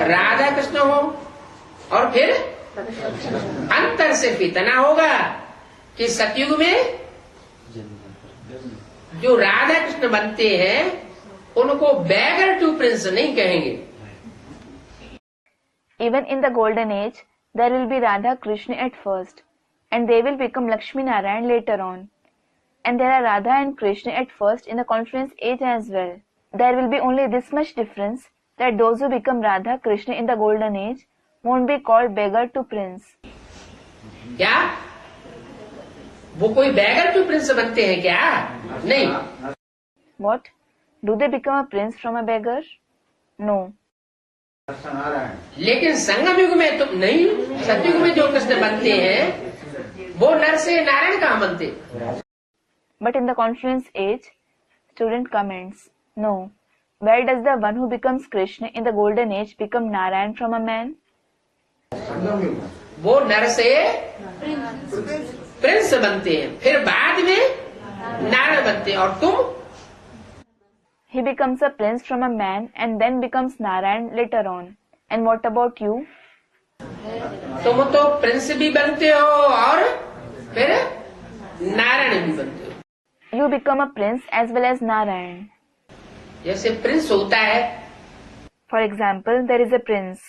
राधा कृष्ण हो और फिर अंतर सिर्फ इतना होगा कि सतयुग में जो राधा कृष्ण बनते हैं उनको बैगर टू प्रिंस नहीं कहेंगे। Even in the golden age, there will be Radha Krishna at first, and they will become Lakshmi Narayan later on. And there are Radha and Krishna at first in the confluence age as well. There will be only this much difference, that those who become Radha Krishna in the golden age won't be called beggar to prince. क्या वो कोई bagger to Prince बनते हैं क्या? नहीं। What? Do they become a prince from a beggar? No. लेकिन संगम युग में तुम नहीं, सतयुग में जो कृष्ण बनते हैं वो नर से नारायण कहाँ बनते? But in the confluence age, student comments, no. Where does the one who becomes Krishna in the golden age become Narayan from a man? वो नर से प्रिंस बनते हैं, फिर बाद में नारायण बनते हैं, और तुम? He becomes a prince from a man and then becomes Narayan later on. And what about you? तुम तो प्रिंस भी बनते हो और फिर नारायण भी बनते हो। You become a prince as well as Narayan. जैसे प्रिंस होता है, For example, there is a prince.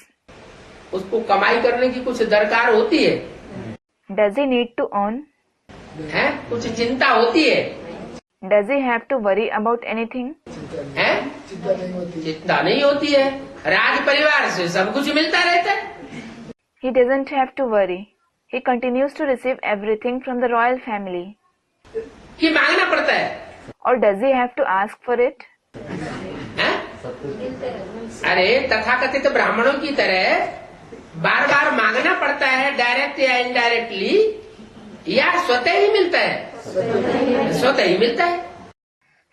उसको कमाई करने की कुछ दरकार होती है, Does he need to earn? है? कुछ चिंता होती है, Does he have to worry about anything? है? चिंता नहीं होती है, राज परिवार से सब कुछ मिलता रहता है। He doesn't have to worry. He continues to receive everything from the royal family. कि मांगना पड़ता है? Or does he have to ask for it? है? अरे तथाकथित ब्राह्मणों की तरह बार बार मांगना पड़ता है, डायरेक्ट या इनडायरेक्टली, या स्वतः ही मिलता है? स्वतः ही मिलता है।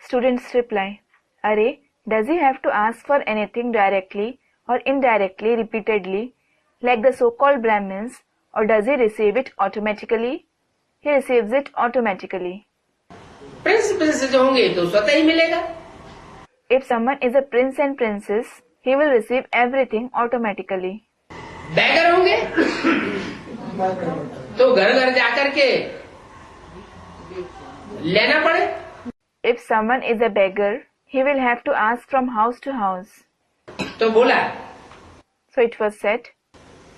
Students reply, Are, does he have to ask for anything directly or indirectly repeatedly, like the so-called Brahmins, or does he receive it automatically? He receives it automatically. Prince princess होंगे तो स्वतः ही मिलेगा। If someone is a prince and princess, he will receive everything automatically. Beggar होंगे तो घर घर जाकर के लेना पड़े। If someone is a beggar, he will have to ask from house to house. तो बोला, So it was said,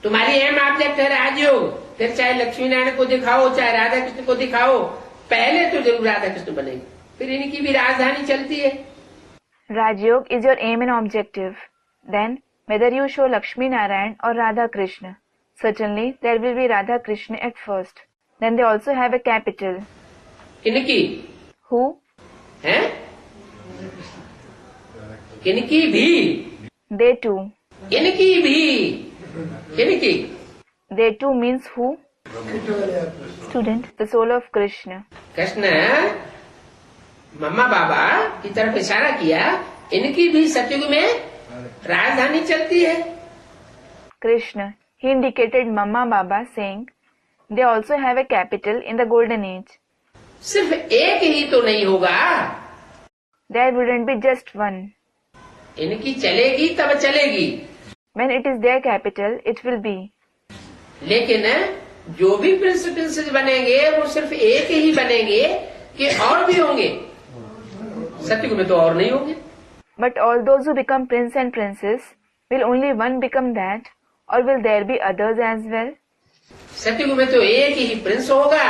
तुम्हारी एम ऑब्जेक्ट है राजयोग, फिर चाहे लक्ष्मी नारायण को दिखाओ चाहे राधा कृष्ण को दिखाओ, पहले तो जरूर राधा कृष्ण बनेंगे, फिर इनकी भी राजधानी चलती है। Rajyog is your aim and objective. Then, whether you show Lakshmi Narayan or Radha Krishna, certainly there will be Radha Krishna at first. Then they also have a capital. किनकी Who? हैं? किनकी भी, They too. इनकी भी, किनकी? They too means who? Student, the soul of Krishna. Krishna मम्मा बाबा की तरफ इशारा किया, इनकी भी सतयुग में राजधानी चलती है। Krishna, he indicated Mama Baba saying, they also have a capital in the golden age. सिर्फ एक ही तो नहीं होगा, There wouldn't be just one. इनकी चलेगी तब चलेगी, When it is their capital, it will be. लेकिन जो भी प्रिंस प्रिंसेस बनेंगे वो सिर्फ एक ही बनेंगे कि और भी होंगे, सतयुग में तो और नहीं होंगे। But all those who become prince and princess, will only one become that, or will there be others as well? सतयुग में तो एक ही प्रिंस होगा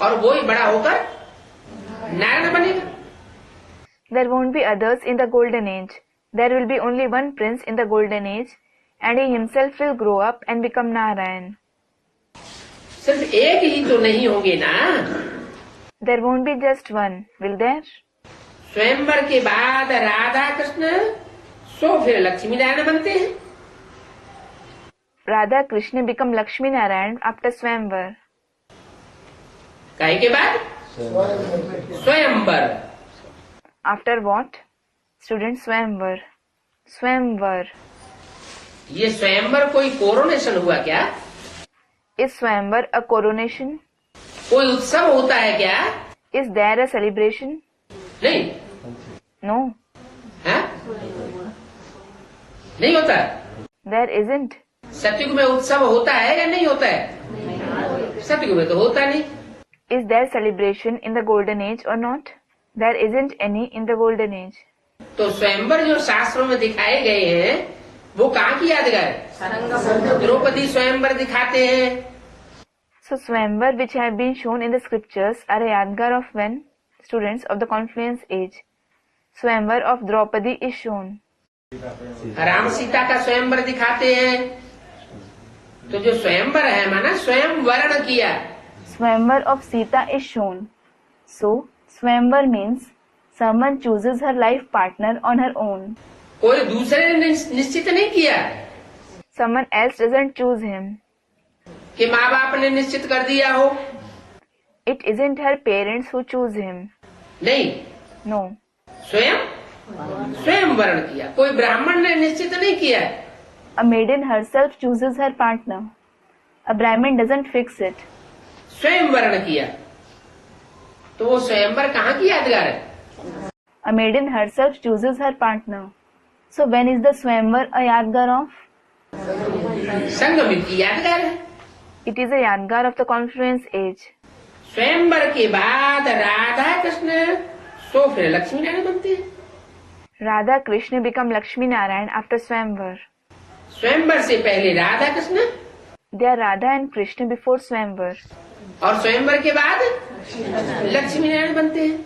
और वो ही बड़ा होकर नारायण बनेगा। There won't be others in the golden age. There will be only one prince in the golden age, and he himself will grow up and become Narayan. सिर्फ एक ही तो नहीं होंगे ना, There won't be just one, will there? स्वयंवर के बाद राधा कृष्ण सो फिर लक्ष्मी नारायण बनते हैं। Radha Krishna become Lakshmi Narayan after Swayamvar. काहे के बाद? स्वयंवर। After what? Student Swayamvar. Swayamvar. ये स्वयंवर कोई कोरोनेशन हुआ क्या? Is Swayamvar a coronation? कोई उत्सव होता है क्या? Is there a celebration? नहीं। No, है? नहीं होता। there isn't. सतयुग में उत्सव होता है या नहीं होता है? सतयुग में तो होता नहीं। Is there celebration in the golden age or not? There isn't any in the golden age. तो स्वयंवर जो शास्त्रों में दिखाए गए हैं वो कहाँ की यादगार है? द्रौपदी स्वयंवर दिखाते हैं। So Swayamvar which have been shown in the scriptures are a yadgar of when? Students of the confluence age. Swayamvar of Draupadi is shown. Ram Sita का स्वयंवर दिखाते हैं। तो जो स्वयंवर है माना स्वयं वर्ण किया। Swayamvar of Sita is shown. So Swayamvar means someone chooses her life partner on her own. कोई दूसरे ने निश्चित नहीं किया Someone else doesn't choose him. कि माँ बाप ने निश्चित कर दिया हो। It isn't her parents who choose him. नहीं, No. स्वयं वर्ण किया। कोई ब्राह्मण ने निश्चित नहीं किया। A maiden herself chooses her partner. A Brahmin doesn't fix it. स्वयं वर्ण किया। तो वो स्वयंवर कहाँ की यादगार है? A maiden herself chooses her partner. So when is the Swayamvar a yadgar of? संगम की यादगार है। It is a yadgar of the confluence age. स्वयंवर के बाद राधा कृष्ण सो फिर लक्ष्मी नारायण बनते हैं। Radha Krishna become Lakshmi Narayan after Swayamvar. स्वयंवर से पहले Radha Krishna They are Radha and Krishna before Swayamvar. और स्वयंवर के बाद लक्ष्मी नारायण बनते हैं।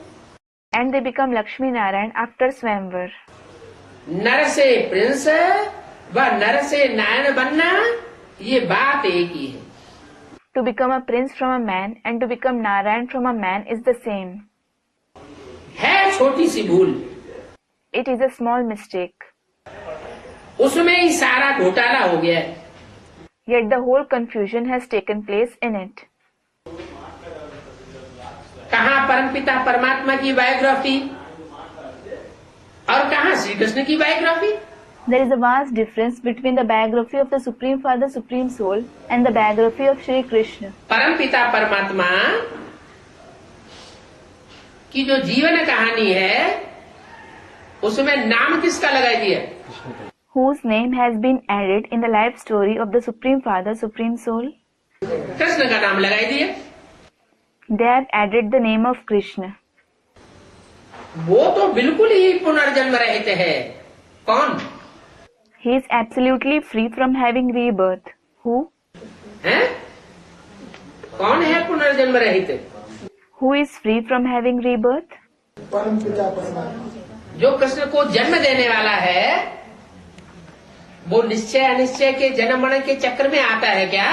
And they become Lakshmi Narayan after Swayamvar. नर से प्रिंस व नर से नारायण बनना ये बात एक ही है। To become a prince from a man and to become Narayan from a man is the same. है छोटी सी भूल, It is a small mistake. उसमें ही सारा घोटाला हो गया है। Yet the whole confusion has taken place in it. कहाँ परमपिता परमात्मा की बायोग्राफी और कहाँ श्री कृष्ण की biography? There is a vast difference between the biography of the Supreme Father, Supreme Soul and the biography of Shri Krishna. परम पिता परमात्मा की जो जीवन कहानी है उसमें नाम किसका लगाई दिया? Whose name has been added in the life story of the Supreme Father, Supreme Soul? Krishna का नाम लगाई दिया। They have added the name of Krishna. वो तो बिल्कुल ही पुनर्जन्म रहित है। कौन He is absolutely free from having rebirth. Who? है? कौन है पुनर्जन्म रहित? Who is free from having rebirth? परम पिता परमात्मा। जो कृष्ण को जन्म देने वाला है वो निश्चय अनिश्चय के जन्म मरण के चक्र में आता है क्या?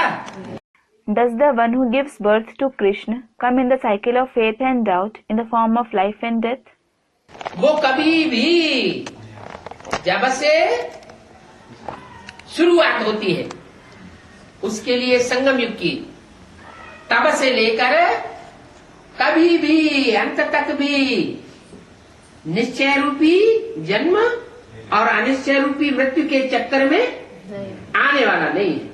Does the one who gives birth to Krishna come in the cycle of faith and doubt in the form of life and death? वो कभी भी जब से शुरुआत होती है उसके लिए संगम युग की तब से लेकर कभी भी अंत तक भी निश्चय रूपी जन्म और अनिश्चय रूपी मृत्यु के चक्कर में आने वाला नहीं है।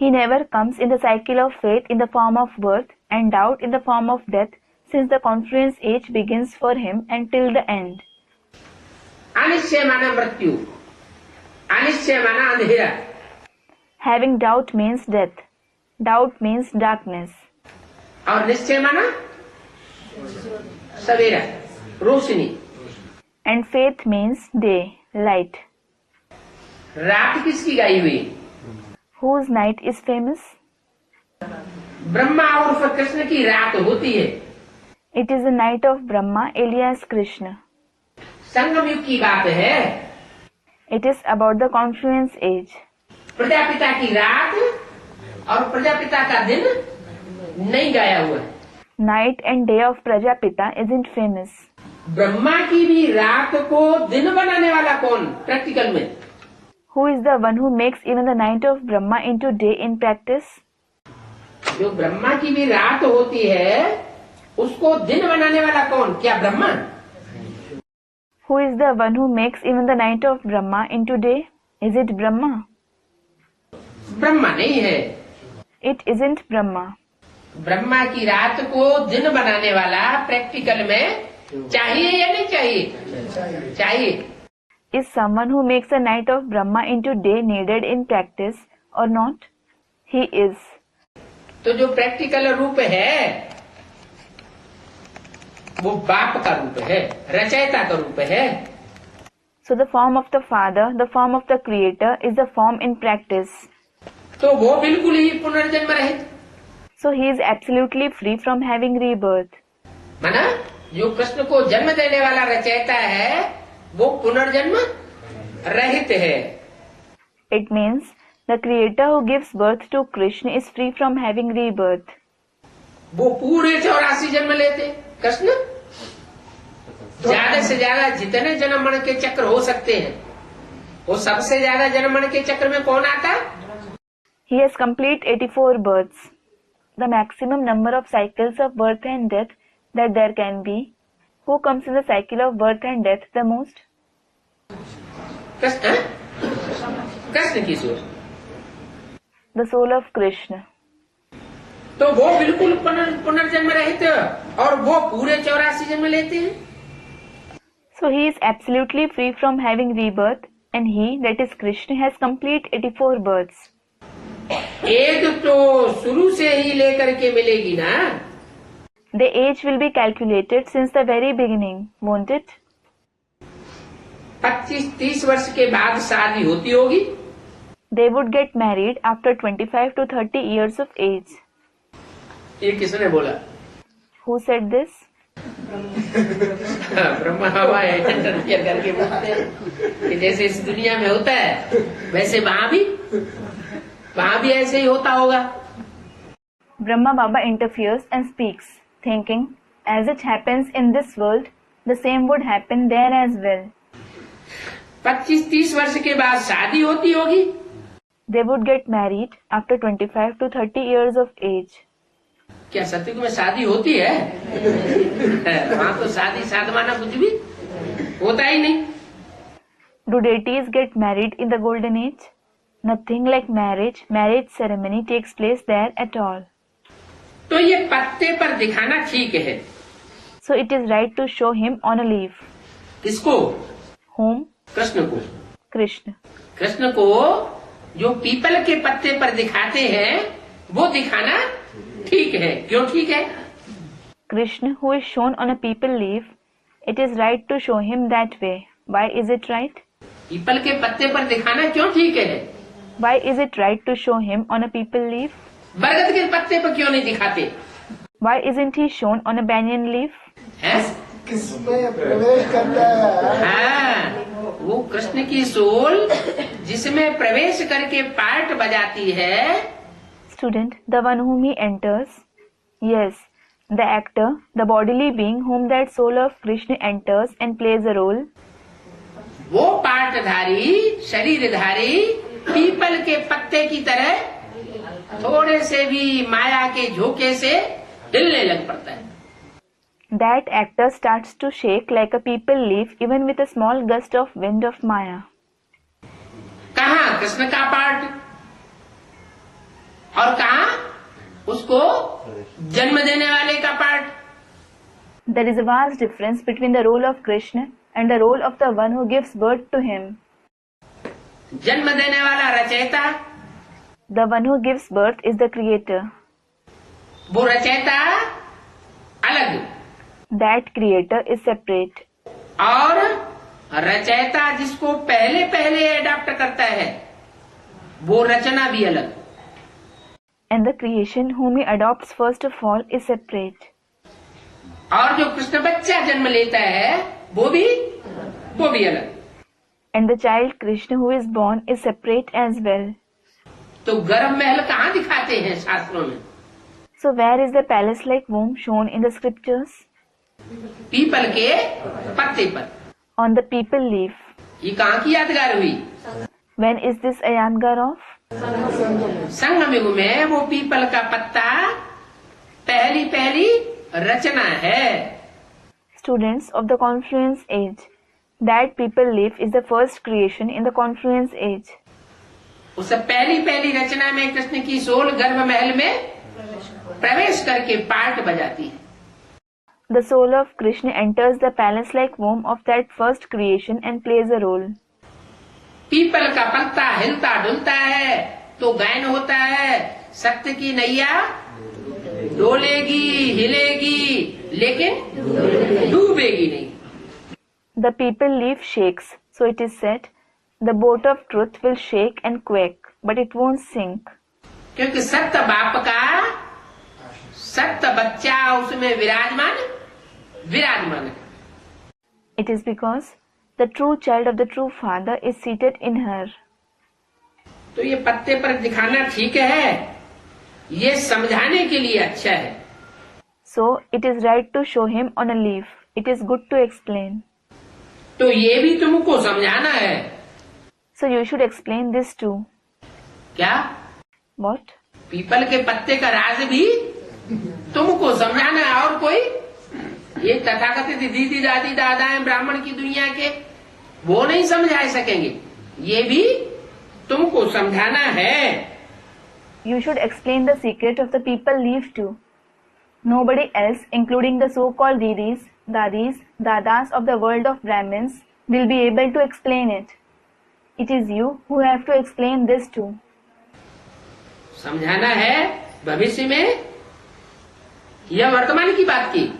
He never comes in the cycle of faith in the form of birth and doubt in the form of death, since the confluence age begins for him until the end. Anishchay माना मृत्यु, अनिश्चय माना अंधेरा। Having doubt means death. Doubt means darkness. और निश्चय माना सवेरा, रोशनी। And faith means day, light. रात किसकी गाई हुई? Whose night is famous? Brahma और कृष्ण की रात होती है। It is the night of Brahma alias Krishna. संगम युग की बात है। It is about the confluence age. Prajapita की रात और प्रजापिता का दिन नहीं गाया हुआ है। Night and day of Prajapita isn't famous. Brahma की भी रात को दिन बनाने वाला कौन प्रैक्टिकल में? Who is the one who makes even the night of Brahma into day in practice? जो ब्रह्मा की भी रात होती है उसको दिन बनाने वाला कौन? क्या Brahma? Who is the one who makes even the night of Brahma into day? Is it Brahma? Brahma नहीं है। It isn't Brahma. ब्रह्मा की रात को दिन बनाने वाला प्रैक्टिकल में चाहिए या नहीं चाहिए? चाहिए। Is someone who makes the night of Brahma into day needed in practice or not? He is. तो जो प्रैक्टिकल रूप है वो बाप का रूप है, रचयिता का रूप है। So the form of the Father, the form of the Creator is the form in practice. तो वो बिल्कुल ही पुनर्जन्म रहित। So he is absolutely free from having rebirth. माना जो कृष्ण को जन्म देने वाला रचयिता है वो पुनर्जन्म रहित है। It means the Creator who gives birth to Krishna is free from having rebirth. वो पूरे 84 जन्म लेते कृष्ण। ज्यादा से ज्यादा जितने जन्म मरण के चक्र हो सकते हैं वो सबसे ज्यादा जन्म मरण के चक्र में कौन आता? He has complete 84 births. The maximum number of cycles of birth and death that there can be. Who comes in the cycle of birth and death the most? Krishna. Krishna की सोच। The soul of Krishna. तो वो बिल्कुल पुनर्जन्म रहित और वो पूरे 84 जन्म लेते हैं। So he is absolutely free from having rebirth, and he, that is Krishna, has complete 84 births. As तो शुरू से ही लेकर के मिलेगी ना? The age will be calculated since the very beginning, won't it? 25-30 वर्ष के बाद शादी होती होगी। They would get married after 25 to 30 years of age. ये किसने बोला? Who said this? Brahma Baba interfere करके बोलते हैं कि जैसे इस दुनिया में होता है वैसे वहाँ भी ऐसे ही होता होगा। Brahma Baba interferes and speaks, thinking, as it happens in this world, the same would happen there as well. 25-30 वर्ष के बाद शादी होती होगी। They would get married after 25 to 30 years of age. क्या सतयुग में शादी होती है? वहाँ तो शादी साधवाना कुछ भी होता ही नहीं। Do deities get married in the golden age? Nothing like marriage. Marriage ceremony takes place there at all. तो ये पत्ते पर दिखाना ठीक है। So it is right to show him on a leaf. किसको? Whom? कृष्ण को। Krishna. कृष्ण को जो पीपल के पत्ते पर दिखाते हैं वो दिखाना ठीक है। क्यों ठीक है? Krishna, who is shown on a peepal leaf, it is right to show him that way. Why is it right? People के पत्ते पर दिखाना क्यों ठीक है? Why is it right to show him on a peepal leaf? बरगद के पत्ते पर क्यों नहीं दिखाते? Why isn't he shown on a banyan leaf? है? किसमें प्रवेश करता है? हाँ, वो कृष्ण की सोल जिसमें प्रवेश करके पार्ट बजाती है। Student, the one whom he enters. Yes, the actor, the bodily being whom that soul of Krishna enters and plays a role. वो पार्टधारी शरीरधारी पीपल के पत्ते की तरह थोड़े से भी माया के झोंके से हिलने लग पड़ता है। That actor starts to shake like a peepal leaf even with a small gust of wind of Maya. कहाँ कृष्ण का पार्ट और कहाँ उसको जन्म देने वाले का part? There is a vast difference between the role of Krishna and the role of the one who gives birth to him. जन्म देने वाला रचयिता, The one who gives birth is the creator. वो रचयिता अलग That creator is separate. और रचयिता जिसको पहले पहले अडॉप्ट करता है वो रचना भी अलग। And the creation whom he adopts first of all is separate. और जो कृष्ण बच्चा जन्म लेता है वो भी अलग। And the child Krishna who is born is separate as well. तो गर्भ महल कहाँ दिखाते हैं शास्त्रों में? So where is the palace-like womb shown in the scriptures? People के पत्ते पर। On the peepal leaf. ये कहाँ की यादगार हुई? When is this a yadgar of? संगम युग में वो पीपल का पत्ता पहली रचना है। Students of the confluence age. That peepal leaf is the first creation in the confluence age. उस पहली रचना में कृष्ण की सोल गर्भ महल में प्रवेश करके पार्ट बजाती है। The soul of Krishna enters the palace-like womb of that first creation and plays a role. People का पत्ता हिलता डुलता है तो गायन होता है, सत्य की नैया डोलेगी हिलेगी लेकिन डूबेगी नहीं। The peepal leaf shakes, so it is said, the boat of truth will shake and quake, but it won't sink. क्योंकि सत्य बाप का सत्य बच्चा उसमें विराजमान है। It is because the true child of the true father is seated in her. तो ये पत्ते पर दिखाना ठीक है, ये समझाने के लिए अच्छा है। So it is right to show him on a leaf. It is good to explain. तो ये भी तुमको समझाना है। So you should explain this too. क्या? What? पीपल के पत्ते का राज भी तुमको समझाना है। और कोई ये तथाकथित दीदी दादी दादाएं ब्राह्मण की दुनिया के वो नहीं समझा सकेंगे, ये भी तुमको समझाना है। You should explain the secret of the peepal leaf too. Nobody else, including the so-called didis, dadis, dadas of the world of Brahmins, will be able to explain it. It is you who have to explain this too. समझाना है भविष्य में या वर्तमान की बात की?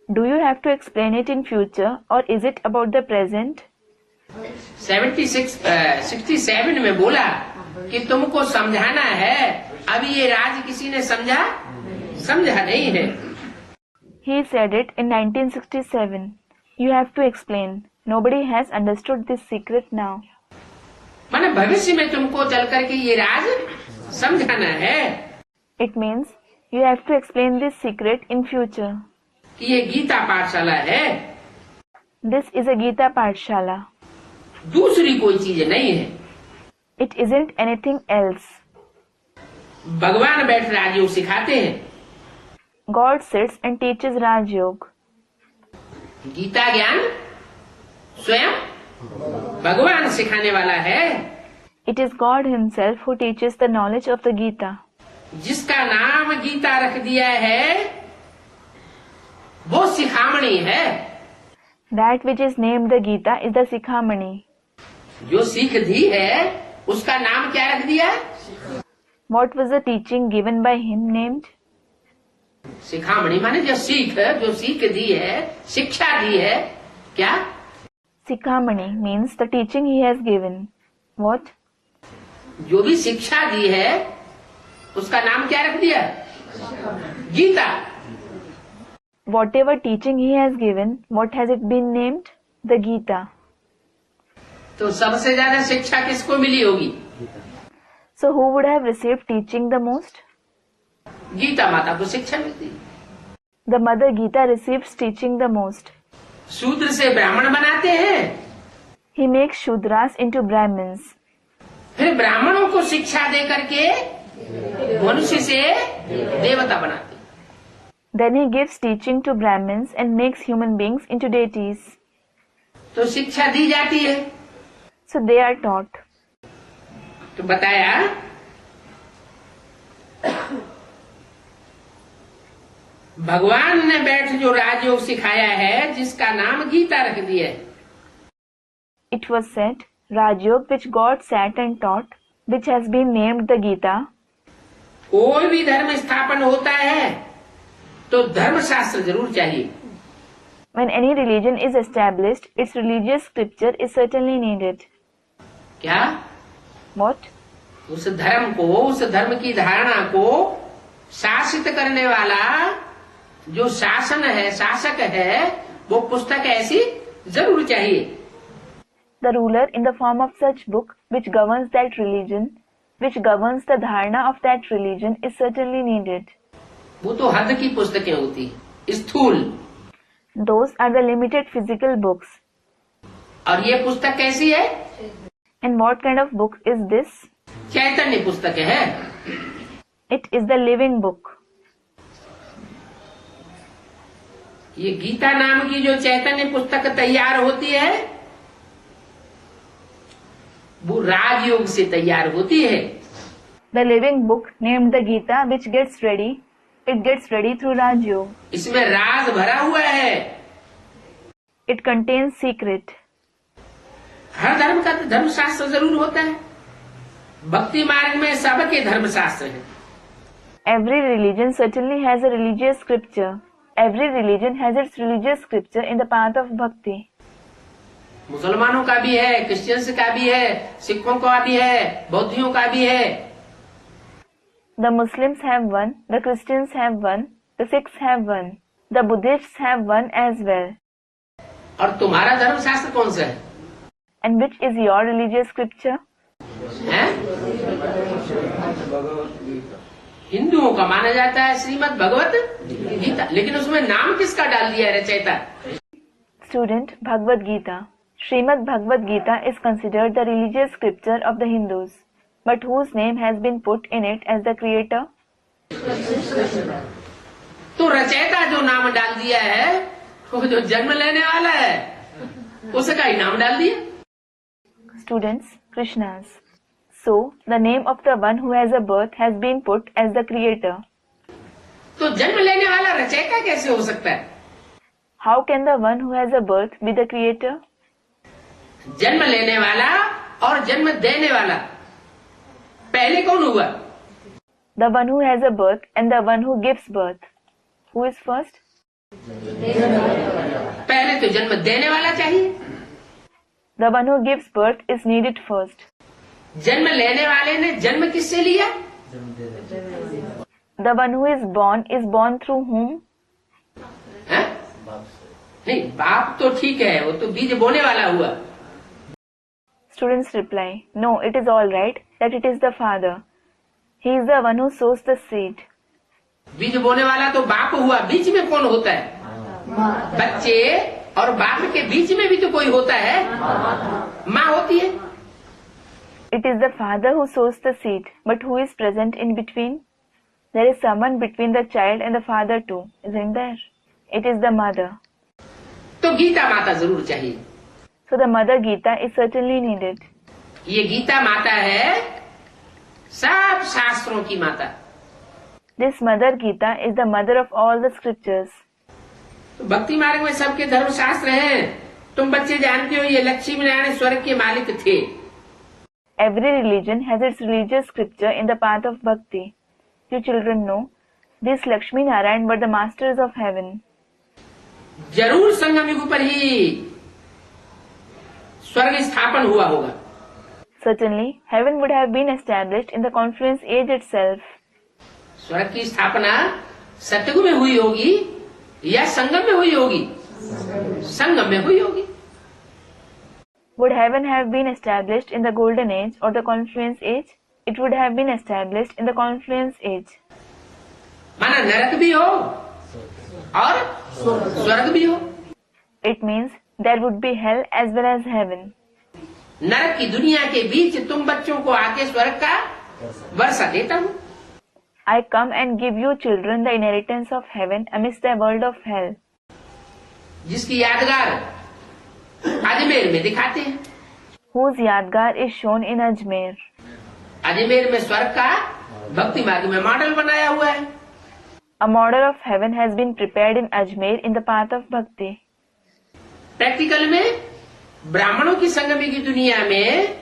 Do you have to explain it in future or is it about the present? 67 में बोला कि तुमको समझाना है। अभी ये राज किसी ने समझा नहीं है। He said it in 1967. You have to explain. Nobody has understood this secret now. माने भविष्य में तुमको चल करके ये राज समझाना है। It means you have to explain this secret in future. कि ये गीता पाठशाला है, This is a Gita Pathshala. दूसरी कोई चीज नहीं है। It isn't anything else. भगवान बैठ राजयोग सिखाते हैं। God sits and teaches Raj Yoga. Gita ज्ञान स्वयं भगवान सिखाने वाला है। It is God Himself who teaches the knowledge of the Gita. जिसका नाम गीता रख दिया है वो शिखामणि है। That which is named the Gita is the Sikhamani. जो सीख दी है उसका नाम क्या रख दिया? What was the teaching given by him named? शिखामणि माने जो सीख दी है, शिक्षा दी है। क्या? Sikhamani means the teaching he has given. What? जो भी शिक्षा दी है उसका नाम क्या रख दिया? Gita. Whatever teaching he has given, what has it been named? The Gita. तो सबसे ज्यादा शिक्षा किसको मिली होगी? So who would have received teaching the most? Gita माता को शिक्षा मिलती। The Mother Gita receives teaching the most. शूद्र से ब्राह्मण बनाते हैं, He makes Shudras into Brahmins. फिर ब्राह्मणों को शिक्षा दे करके मनुष्य से देवता बनाते। Then he gives teaching to Brahmins and makes human beings into deities. तो शिक्षा दी जाती है। So they are taught. तो बताया भगवान ने बैठ जो राजयोग सिखाया है जिसका नाम गीता रख दिया है। It was said, Rajyog which God sat and taught, which has been named the Gita. कोई भी धर्म स्थापन होता है तो धर्मशास्त्र जरूर चाहिए। When any religion is established, its religious scripture is certainly needed. क्या? What? उस धर्म को, उस धर्म की धारणा को शासित करने वाला जो शासन है, शासक है, वो पुस्तक ऐसी जरूर चाहिए। The ruler in the form of such book which governs that religion, which governs the dharana of that religion is certainly needed. वो तो हद की पुस्तकें होती है, स्थूल। Those are the limited physical books. और ये पुस्तक कैसी है? And what kind of book is this? चैतन्य पुस्तक है। It is the living book. ये गीता नाम की जो चैतन्य पुस्तक तैयार होती है वो राजयोग से तैयार होती है। The living book named the Gita which gets ready, it gets ready through Raj Yoga. इसमें राज भरा हुआ है। It contains secret. हर धर्म का धर्मशास्त्र जरूर होता है। भक्ति मार्ग में सबके धर्मशास्त्र है। Every religion certainly has a religious scripture. Every religion has its religious scripture in the path of bhakti. मुसलमानों का भी है, क्रिश्चियंस का भी है, सिखों का भी है, बौद्धियों का भी है। The Muslims have one, the Christians have one, the Sikhs have one, the Buddhists have one as well. और तुम्हारा धर्मशास्त्र कौन सा है? And which is your religious scripture? हैं? हिंदुओं का माना जाता है श्रीमद् भगवत गीता, लेकिन उसमें नाम किसका डाल दिया है रचयिता? Student, Bhagavad Gita. Srimad Bhagavad Gita is considered the religious scripture of the Hindus, but whose name has been put in it as the creator? तो रचयिता जो नाम डाल दिया है वो जो जन्म लेने वाला है उसका ही नाम डाल दिया। Students, Krishna's. So, the name of the one who has a birth has been put as the creator. तो जन्म लेने वाला रचयिता कैसे हो सकता है? How can the one who has a birth be the creator? जन्म लेने वाला और जन्म देने वाला पहले कौन हुआ? The one who has a birth and the one who gives birth. Who is first? पहले तो जन्म देने वाला चाहिए। The one who gives birth is needed first. जन्म लेने वाले ने जन्म किससे लिया? The one who is born through whom? है? नहीं, बाप तो ठीक है, वो तो बीज बोने वाला हुआ। Students reply, no, it is all right that it is the father. He is the one who sows the seed. बीज बोने वाला तो बाप हुआ, बीच में कौन होता है? बच्चे और बाप के बीच में भी तो कोई होता है, माँ होती है। It is the father who sows the seed, but who is present in between? There is someone between the child and the father too, isn't there? It is the mother. तो गीता माता जरूर चाहिए। So the Mother Gita is certainly needed. ये गीता माता है सब शास्त्रों की माता। This Mother Gita is the mother of all the scriptures. भक्ति मार्ग में सबके धर्म शास्त्र हैं। तुम बच्चे जानते हो ये लक्ष्मी नारायण स्वर्ग के मालिक थे। Every religion has its religious scripture in the path of bhakti. You children know, these Lakshmi Narayan were the masters of heaven. जरूर संगम युग पर ही स्वर्ग स्थापन हुआ होगा। Certainly, heaven would have been established in the confluence age itself. स्वर्ग की स्थापना सतयुग में हुई होगी या संगम में हुई होगी? संगम में हुई होगी। Would heaven have been established in the golden age or the confluence age? It would have been established in the confluence age. माना नरक भी हो और स्वर्ग भी हो। It means there would be hell as well as heaven. नरक की दुनिया के बीच तुम बच्चों को आके स्वर्ग का वर्षा देता हूँ। I come and give you children the inheritance of heaven amidst the world of hell. जिसकी यादगार अजमेर में दिखाते हैं। Whose Yadgar is shown in Ajmer. Ajmer में स्वर्ग का भक्ति मार्ग में मॉडल बनाया हुआ है। A model of heaven has been prepared in Ajmer in the path of bhakti. Practical में ब्राह्मणों की संगमी की दुनिया में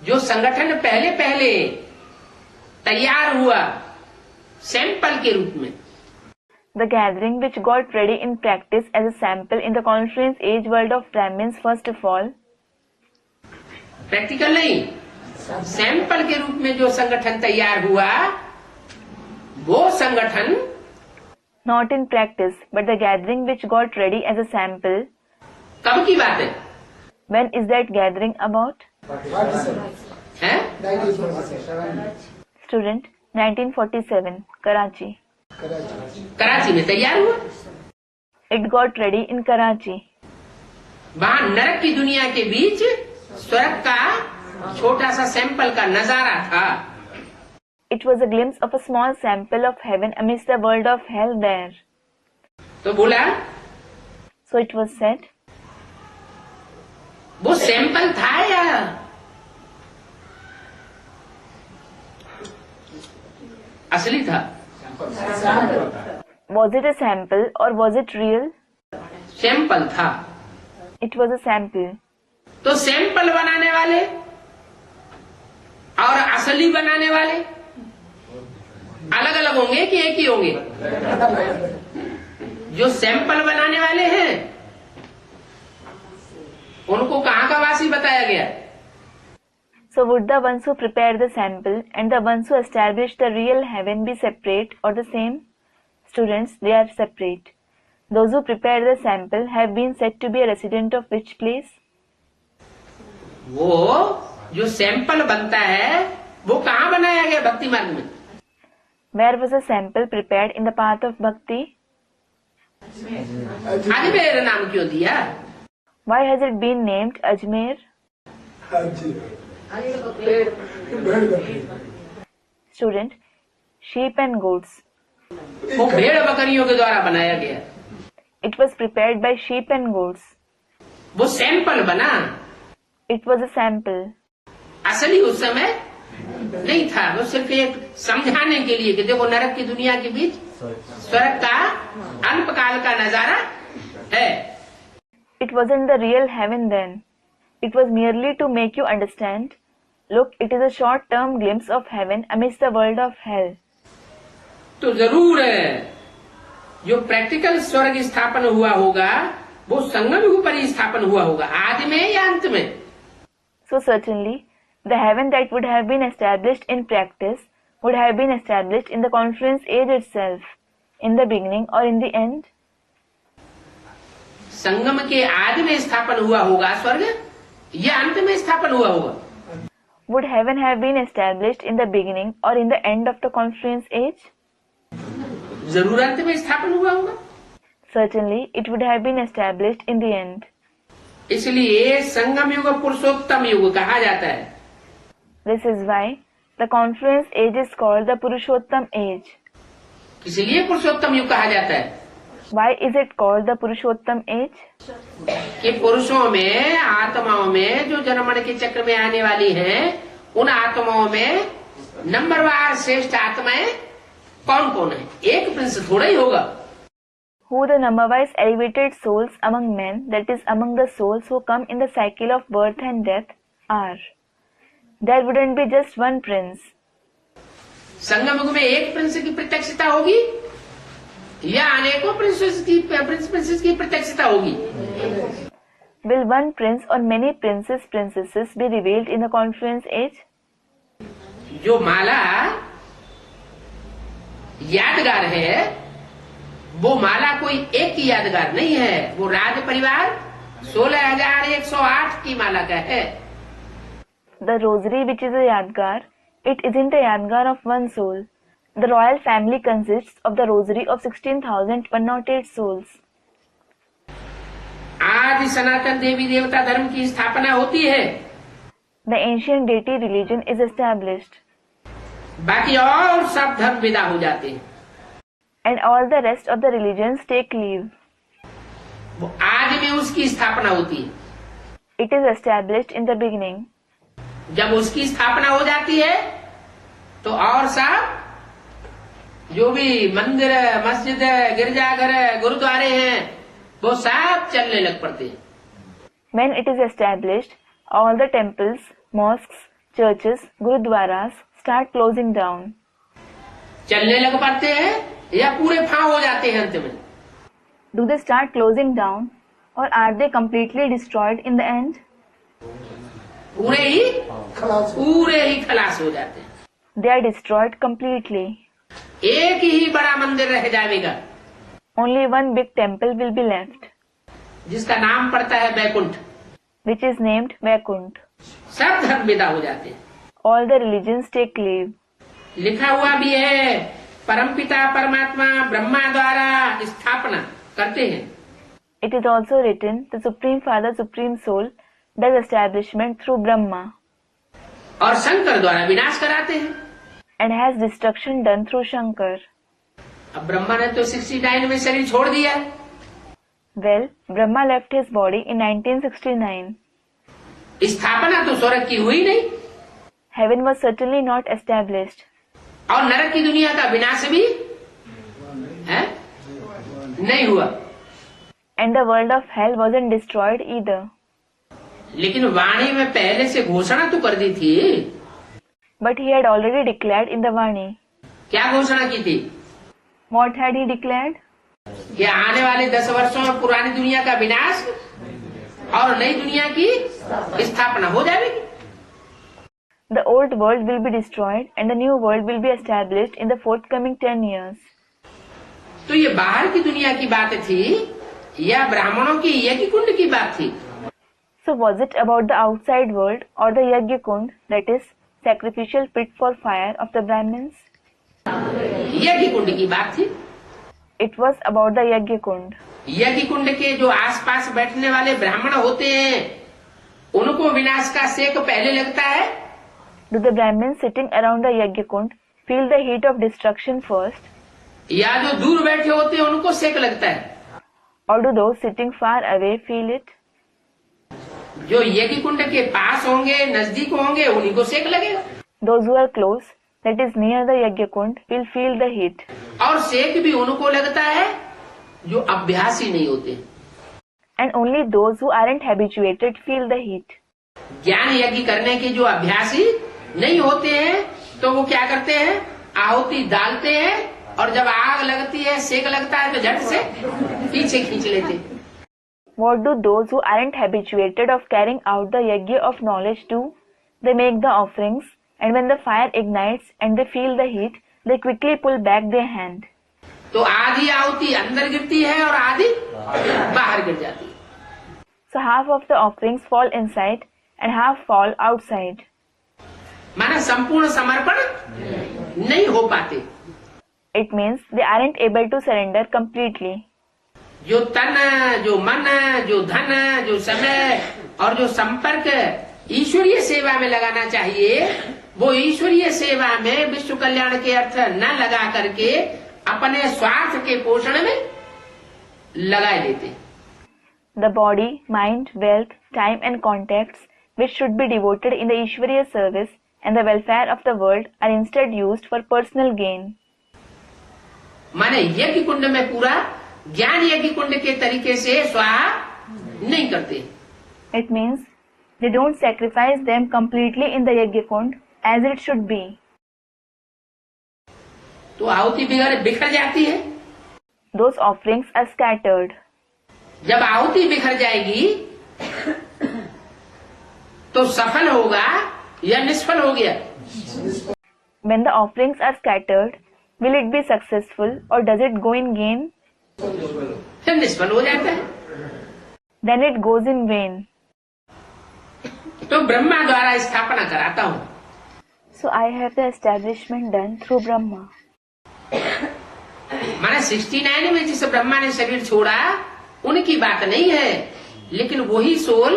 जो संगठन पहले पहले तैयार हुआ सैंपल के रूप में, The gathering which got ready in practice as a sample in the confluence age world of Brahmins first of all, practical नहीं, सैंपल के रूप में जो संगठन तैयार हुआ वो संगठन not in practice, but the gathering which got ready as a sample, कब की बात है? when is that gathering about? हैं? Student, 1947, Karachi. कराची में तैयार हुआ। It got ready in Karachi. वहाँ नरक की दुनिया के बीच स्वर्ग का छोटा सा सैंपल का नजारा था। It was a glimpse of a small sample of heaven amidst the world of hell there. तो बोला So it was said, वो सैंपल था या असली था? was it a sample or was it real? Sample था। It was a sample. तो sample बनाने वाले और असली बनाने वाले अलग अलग होंगे कि एक ही होंगे? जो सैंपल बनाने वाले हैं उनको कहाँ का वासी बताया गया? So would the ones who prepare the sample and the ones who establish the real heaven be separate or the same? Students, they are separate. Those who prepare the sample have been said to be a resident of which place? वो जो sample बनता है वो कहाँ बनाया गया भक्ति मार्ग में? Where was a sample prepared in the path of bhakti? Ajmer नाम क्यों दिया? Why has it been named Ajmer? Student, sheep and goats. वो भेड़ बकरियों के द्वारा बनाया गया। It was prepared by sheep and goats. वो सैंपल बना, It was a sample. असली उस समय नहीं था। वो सिर्फ एक समझाने के लिए कि देखो नरक की दुनिया के बीच स्वर्ग का अल्पकाल का नजारा है। It wasn't the real heaven then. It was merely to make you understand. Look, it is a short-term glimpse of heaven amidst the world of hell. तो जरूर है जो प्रैक्टिकल स्वर्ग स्थापन हुआ होगा वो संगम युग पर ही स्थापन हुआ होगा, आदि में या अंत में? So certainly, the heaven that would have been established in practice would have been established in the confluence age itself, in the beginning or in the end. संगम के आदि में स्थापन हुआ होगा स्वर्ग या अंत में स्थापन हुआ होगा? Would heaven have been established in the beginning or in the end of the confluence age? जरूर अंत में स्थापन हुआ होगा। Certainly, it would have been established in the end. इसलिए संगम युग पुरुषोत्तम युग कहा जाता है। This is why the confluence age is called the Purushottam age. इसलिए पुरुषोत्तम युग कहा जाता है Why is it called the Purushottam age? कि पुरुषों में, आत्माओं में जो जन्मण के चक्र में आने वाली हैं, उन आत्माओं में नंबरवार श्रेष्ठ आत्माएं कौन कौन है? एक प्रिंस थोड़ा ही होगा। Who the number-wise elevated souls among men, that is among the souls who come in the cycle of birth and death, are? There wouldn't be just one prince. संगम युग में एक प्रिंस की प्रत्यक्षता होगी या अनेकों प्रिंसेस की प्रत्यक्षता होगी? Will one prince or many princesses be revealed in the confluence age? जो माला यादगार है, वो माला कोई एक की यादगार नहीं है, वो राज परिवार 16,108 की माला का है। The rosary, which is a yadgar, it isn't a yadgar of one soul. The royal family consists of the rosary of 16,108 souls. आदि सनातन देवी देवता धर्म की स्थापना होती है, The ancient deity religion is established, बाकी और सब धर्म विदा हो जाते हैं। and all the rest of the religions take leave. वो आदि में उसकी स्थापना होती है। It is established in the beginning. जब उसकी स्थापना हो जाती है तो और सब जो भी मंदिर, मस्जिद, गिरजाघर, गुरुद्वारे हैं, वो सब चलने लग पड़ते हैं। When it is established, all the temples, mosques, churches, gurudwaras start closing down. चलने लग पड़ते हैं या पूरे फांव हो जाते हैं अंत में? Do they start closing down, or are they completely destroyed in the end? पूरे ही खलास हो जाते हैं। They are destroyed completely. एक ही बड़ा मंदिर रह जाएगा, Only one big temple will be left, जिसका नाम पड़ता है Baikunth. which is named Vaikunt. सब धर्म विदा हो जाते हैं। All the religions take leave. लिखा हुआ भी है, परमपिता परमात्मा ब्रह्मा द्वारा स्थापना करते हैं। It is also written, the Supreme Father, Supreme Soul, does establishment through Brahma, और शंकर द्वारा विनाश कराते हैं। and has destruction done through Shankar. अब ब्रह्मा ने तो 69 में शरीर छोड़ दिया। Well, Brahma left his body in 1969. स्थापना तो स्वर्ग की हुई नहीं, Heaven was certainly not established, और नरक की दुनिया का विनाश भी नहीं हुआ। and the world of hell wasn't destroyed either. लेकिन वाणी में पहले से घोषणा तो कर दी थी। But he had already declared in the Vani. क्या घोषणा की थी? What had he declared? कि आने वाले 10 वर्षों में पुरानी दुनिया का विनाश और नई दुनिया की स्थापना हो जाएगी। The old world will be destroyed and the new world will be established in the forthcoming 10 years. तो ये बाहर की दुनिया की बात थी या ब्राह्मणों की यज्ञ कुंड की बात थी? So was it about the outside world or the Yajna Kund, that is, sacrificial pit for fire of the Brahmins? यज्ञ कुंड की बात थी। It was about the Yajna Kund. यज्ञ कुंड के जो आसपास बैठने वाले ब्राह्मण होते हैं, उनको विनाश का सेक पहले लगता है। Do the Brahmins sitting around the Yajna Kund feel the heat of destruction first, या जो दूर बैठे होते हैं उनको सेक लगता है? or do those sitting far away feel it? जो यज्ञ कुंड के पास होंगे, नजदीक होंगे, उन्हीं को सेक लगेगा। Those who are close, that is near the Yajna Kund, will feel the heat. और सेक भी उनको लगता है जो अभ्यासी नहीं होते। And only those who aren't habituated feel the heat. ज्ञान यज्ञ करने के जो अभ्यासी नहीं होते हैं, तो वो क्या करते हैं? आहुति डालते हैं, और जब आग लगती है, सेक लगता है, तो झट से पीछे खींच लेते हैं। What do those who aren't habituated of carrying out the yajna of knowledge do? They make the offerings, and when the fire ignites and they feel the heat, they quickly pull back their hand. तो आधी आहुति अंदर गिरती है और आधी बाहर गिर जाती है। So half of the offerings fall inside and half fall outside. माना संपूर्ण समर्पण नहीं हो पाते। It means they aren't able to surrender completely. जो तन, जो मन, जो धन, जो समय और जो संपर्क ईश्वरीय सेवा में लगाना चाहिए, वो ईश्वरीय सेवा में विश्व कल्याण के अर्थ न लगा करके अपने स्वार्थ के पोषण में लगा लेते। The body, mind, wealth, time and contacts which should be devoted in the Ishwariya service and the welfare of the world are instead used for personal gain. माने यज्ञ कुंड में पूरा ज्ञान यज्ञ कुंड के तरीके से स्वाहा नहीं करते। It means they don't sacrifice them completely in the Yajna Kund as it should be. तो आहुति बिखर जाती है। Those offerings are scattered. जब आहुति बिखर जाएगी तो सफल होगा या निष्फल हो गया? When the offerings are scattered, will it be successful or does it go in gain? जब निष्फल हो जाता है Then it goes in vain. तो ब्रह्मा द्वारा स्थापना कराता हूँ। So I have the establishment done through Brahma. माने 69 में जिस ब्रह्मा ने शरीर छोड़ा उनकी बात नहीं है, लेकिन वही सोल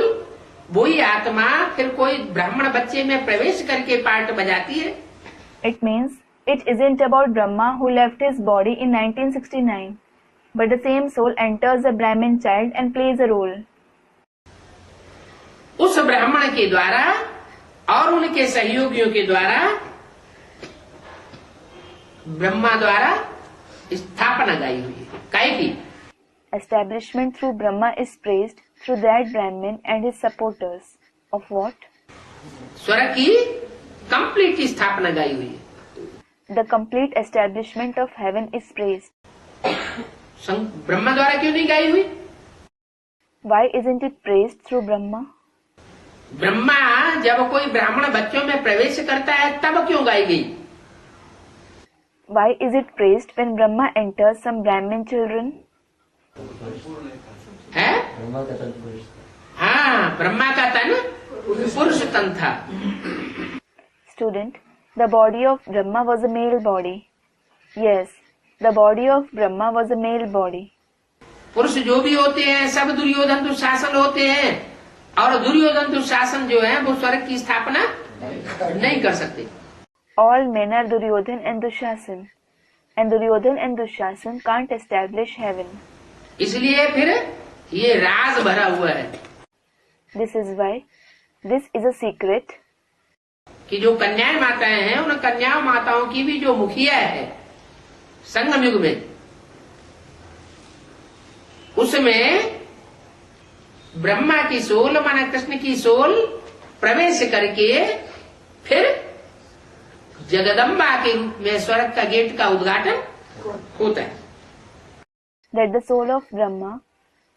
वही आत्मा फिर कोई ब्राह्मण बच्चे में प्रवेश करके पार्ट बजाती है। It means it isn't about Brahma who left his body in 1969, but the same soul enters a Brahmin child and plays a role. उस ब्राह्मण के द्वारा और उनके सहयोगियों के द्वारा ब्रह्मा द्वारा स्थापना गाई हुई है। काय की? Establishment through Brahma is praised through that Brahmin and his supporters. Of what? स्वर्ग की कंप्लीट स्थापना गाई हुई है। The complete establishment of heaven is praised. Brahma द्वारा क्यों नहीं गाई हुई? Why isn't it praised through Brahma? Brahma जब कोई ब्राह्मण बच्चों में प्रवेश करता है तब क्यों गाई गई? Why is it praised when Brahma enters some Brahmin children? है? हाँ, ब्रह्मा का तन पुरुष तन था। Student, the body of Brahma was a male body. Yes, the body of Brahma was a male body. पुरुष जो भी होते हैं सब दुर्योधन दुशासन होते हैं, और दुर्योधन दुशासन जो है वो स्वर्ग की स्थापना नहीं कर सकते। All men are Duryodhan and Dushasan, and Duryodhan and Dushasan can't establish heaven. इसलिए फिर ये राज भरा हुआ है। This is why this is a secret कि जो कन्याएं माताएं हैं उन कन्या माताओं की भी जो मुखिया है संगम युग में, उसमें ब्रह्मा की सोल माना कृष्ण की सोल प्रवेश करके फिर जगदम्बा के रूप में स्वर्ग का गेट का उद्घाटन होता है। that the soul of Brahma,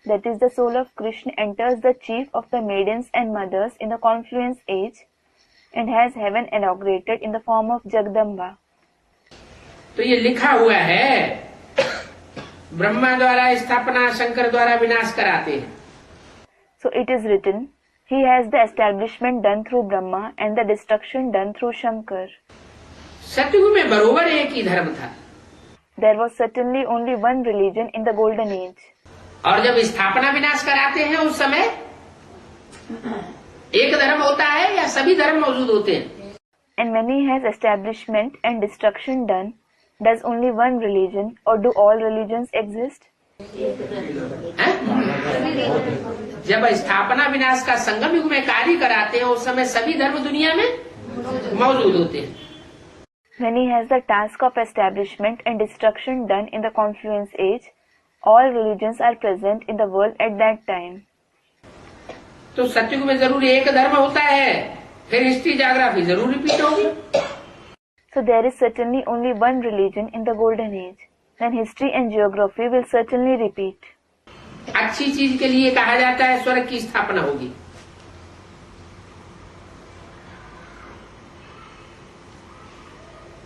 that is the soul of Krishna, enters the chief of the maidens and mothers in the confluence age and has heaven inaugurated in the form of Jagdamba. तो ये लिखा हुआ है, ब्रह्मा द्वारा स्थापना शंकर द्वारा विनाश कराते हैं। So it is written, he has the establishment done through Brahma and the destruction done through Shankar. सतयुग में बरोबर एक ही धर्म था। There was certainly only one religion in the golden age. और जब स्थापना विनाश कराते हैं उस समय एक धर्म होता है या सभी धर्म मौजूद होते हैं? And when he has establishment and destruction done, does only one religion or do all religions exist? जब स्थापना विनाश का संगम युग में कार्य कराते हैं उस समय सभी धर्म दुनिया में मौजूद होते हैं। When he has the task of establishment and destruction done in the confluence age, all religions are present in the world at that time. तो सतयुग में जरूर एक धर्म होता है, फिर हिस्ट्री ज्योग्राफी जरूर रिपीट होगी। So there is certainly only one religion in the golden age. Then history and geography will certainly repeat. अच्छी चीज के लिए कहा जाता है स्वर्ग की स्थापना होगी।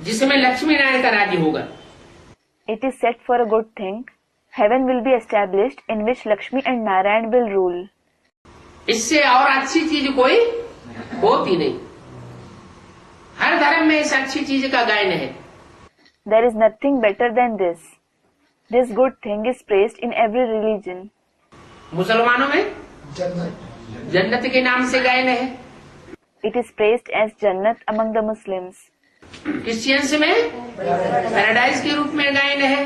जिसमें लक्ष्मी नारायण का राज्य होगा। It is set for a good thing. Heaven will be established in which Lakshmi and Narayan will rule. इससे और अच्छी चीज कोई होती नहीं। हर धर्म में इस अच्छी चीज का गायन है। There is nothing better than this. This good thing is praised in every religion. मुसलमानों में जन्नत के नाम से गायन है। It is praised as Jannat among the Muslims. Christians में पैराडाइज के रूप में गायन है,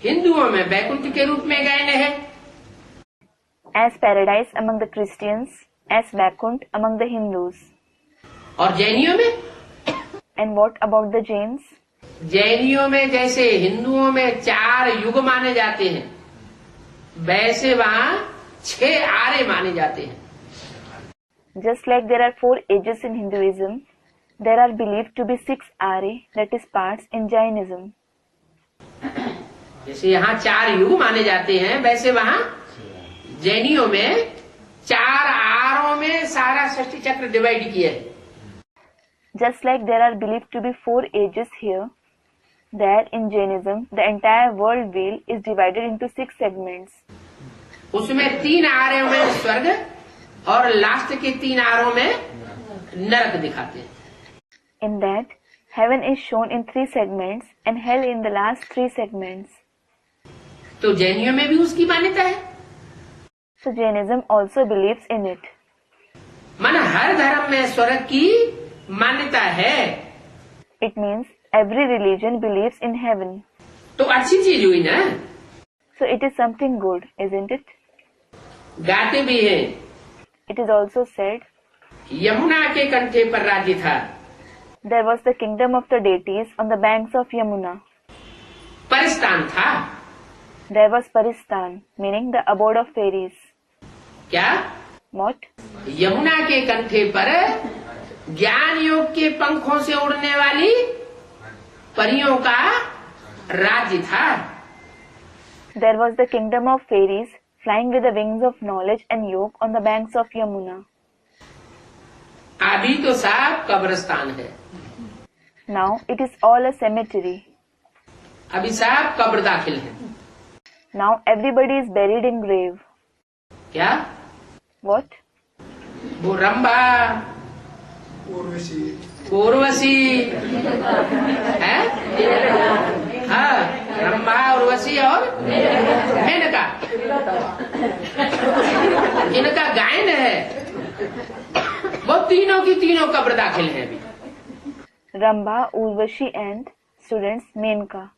हिंदुओं में बैकुंठ के रूप में गायन है, as paradise among the Christians, as Vaikunt among the Hindus. और जैनियों में? And what about the Jains? जैनियों में जैसे हिंदुओं में 4 युग माने जाते हैं, वैसे वहाँ 6 आरे माने जाते हैं। Just like there are 4 ages in Hinduism, there are believed to be 6 are, that is parts, in Jainism. जैसे यहाँ 4 युग माने जाते हैं, वैसे वहाँ जैनियों में 4 आरों में सारा सृष्टि चक्र डिवाइड किया है। Just like there are believed to be 4 ages here, there in Jainism the entire world wheel is divided into 6 segments. उसमें 3 आरों में स्वर्ग और लास्ट के 3 आरों में नरक दिखाते हैं। In that, heaven is shown in 3 segments and hell in the last 3 segments. तो जैनियों में भी उसकी मान्यता है। So Jainism also believes in it. मन हर धर्म में स्वर्ग की मान्यता है। It means every religion believes in heaven. तो अच्छी चीज हुई ना। So it is something good, isn't it? गाते भी हैं। It is also said, Yamuna के कंठे पर राज्य था। there was the kingdom of the deities on the banks of Yamuna. Paristan था। There was Paristan, meaning the abode of fairies. क्या? What? यमुना के कंठे पर ज्ञान योग के पंखों से उड़ने वाली परियों का राज्य था। There was the kingdom of fairies flying with the wings of knowledge and yoga on the banks of Yamuna. अभी तो साफ कब्रिस्तान है। Now it is all a cemetery. अभी साफ कब्र दाखिल है। Now everybody is buried in grave. क्या? What? वो रंभा, उर्वशी है? हाँ, रंभा, उर्वशी और मेनका, इनका गायन है। वो तीनों की तीनों कब्र दाखिल है अभी। Rambha, Urvashi and students Menka,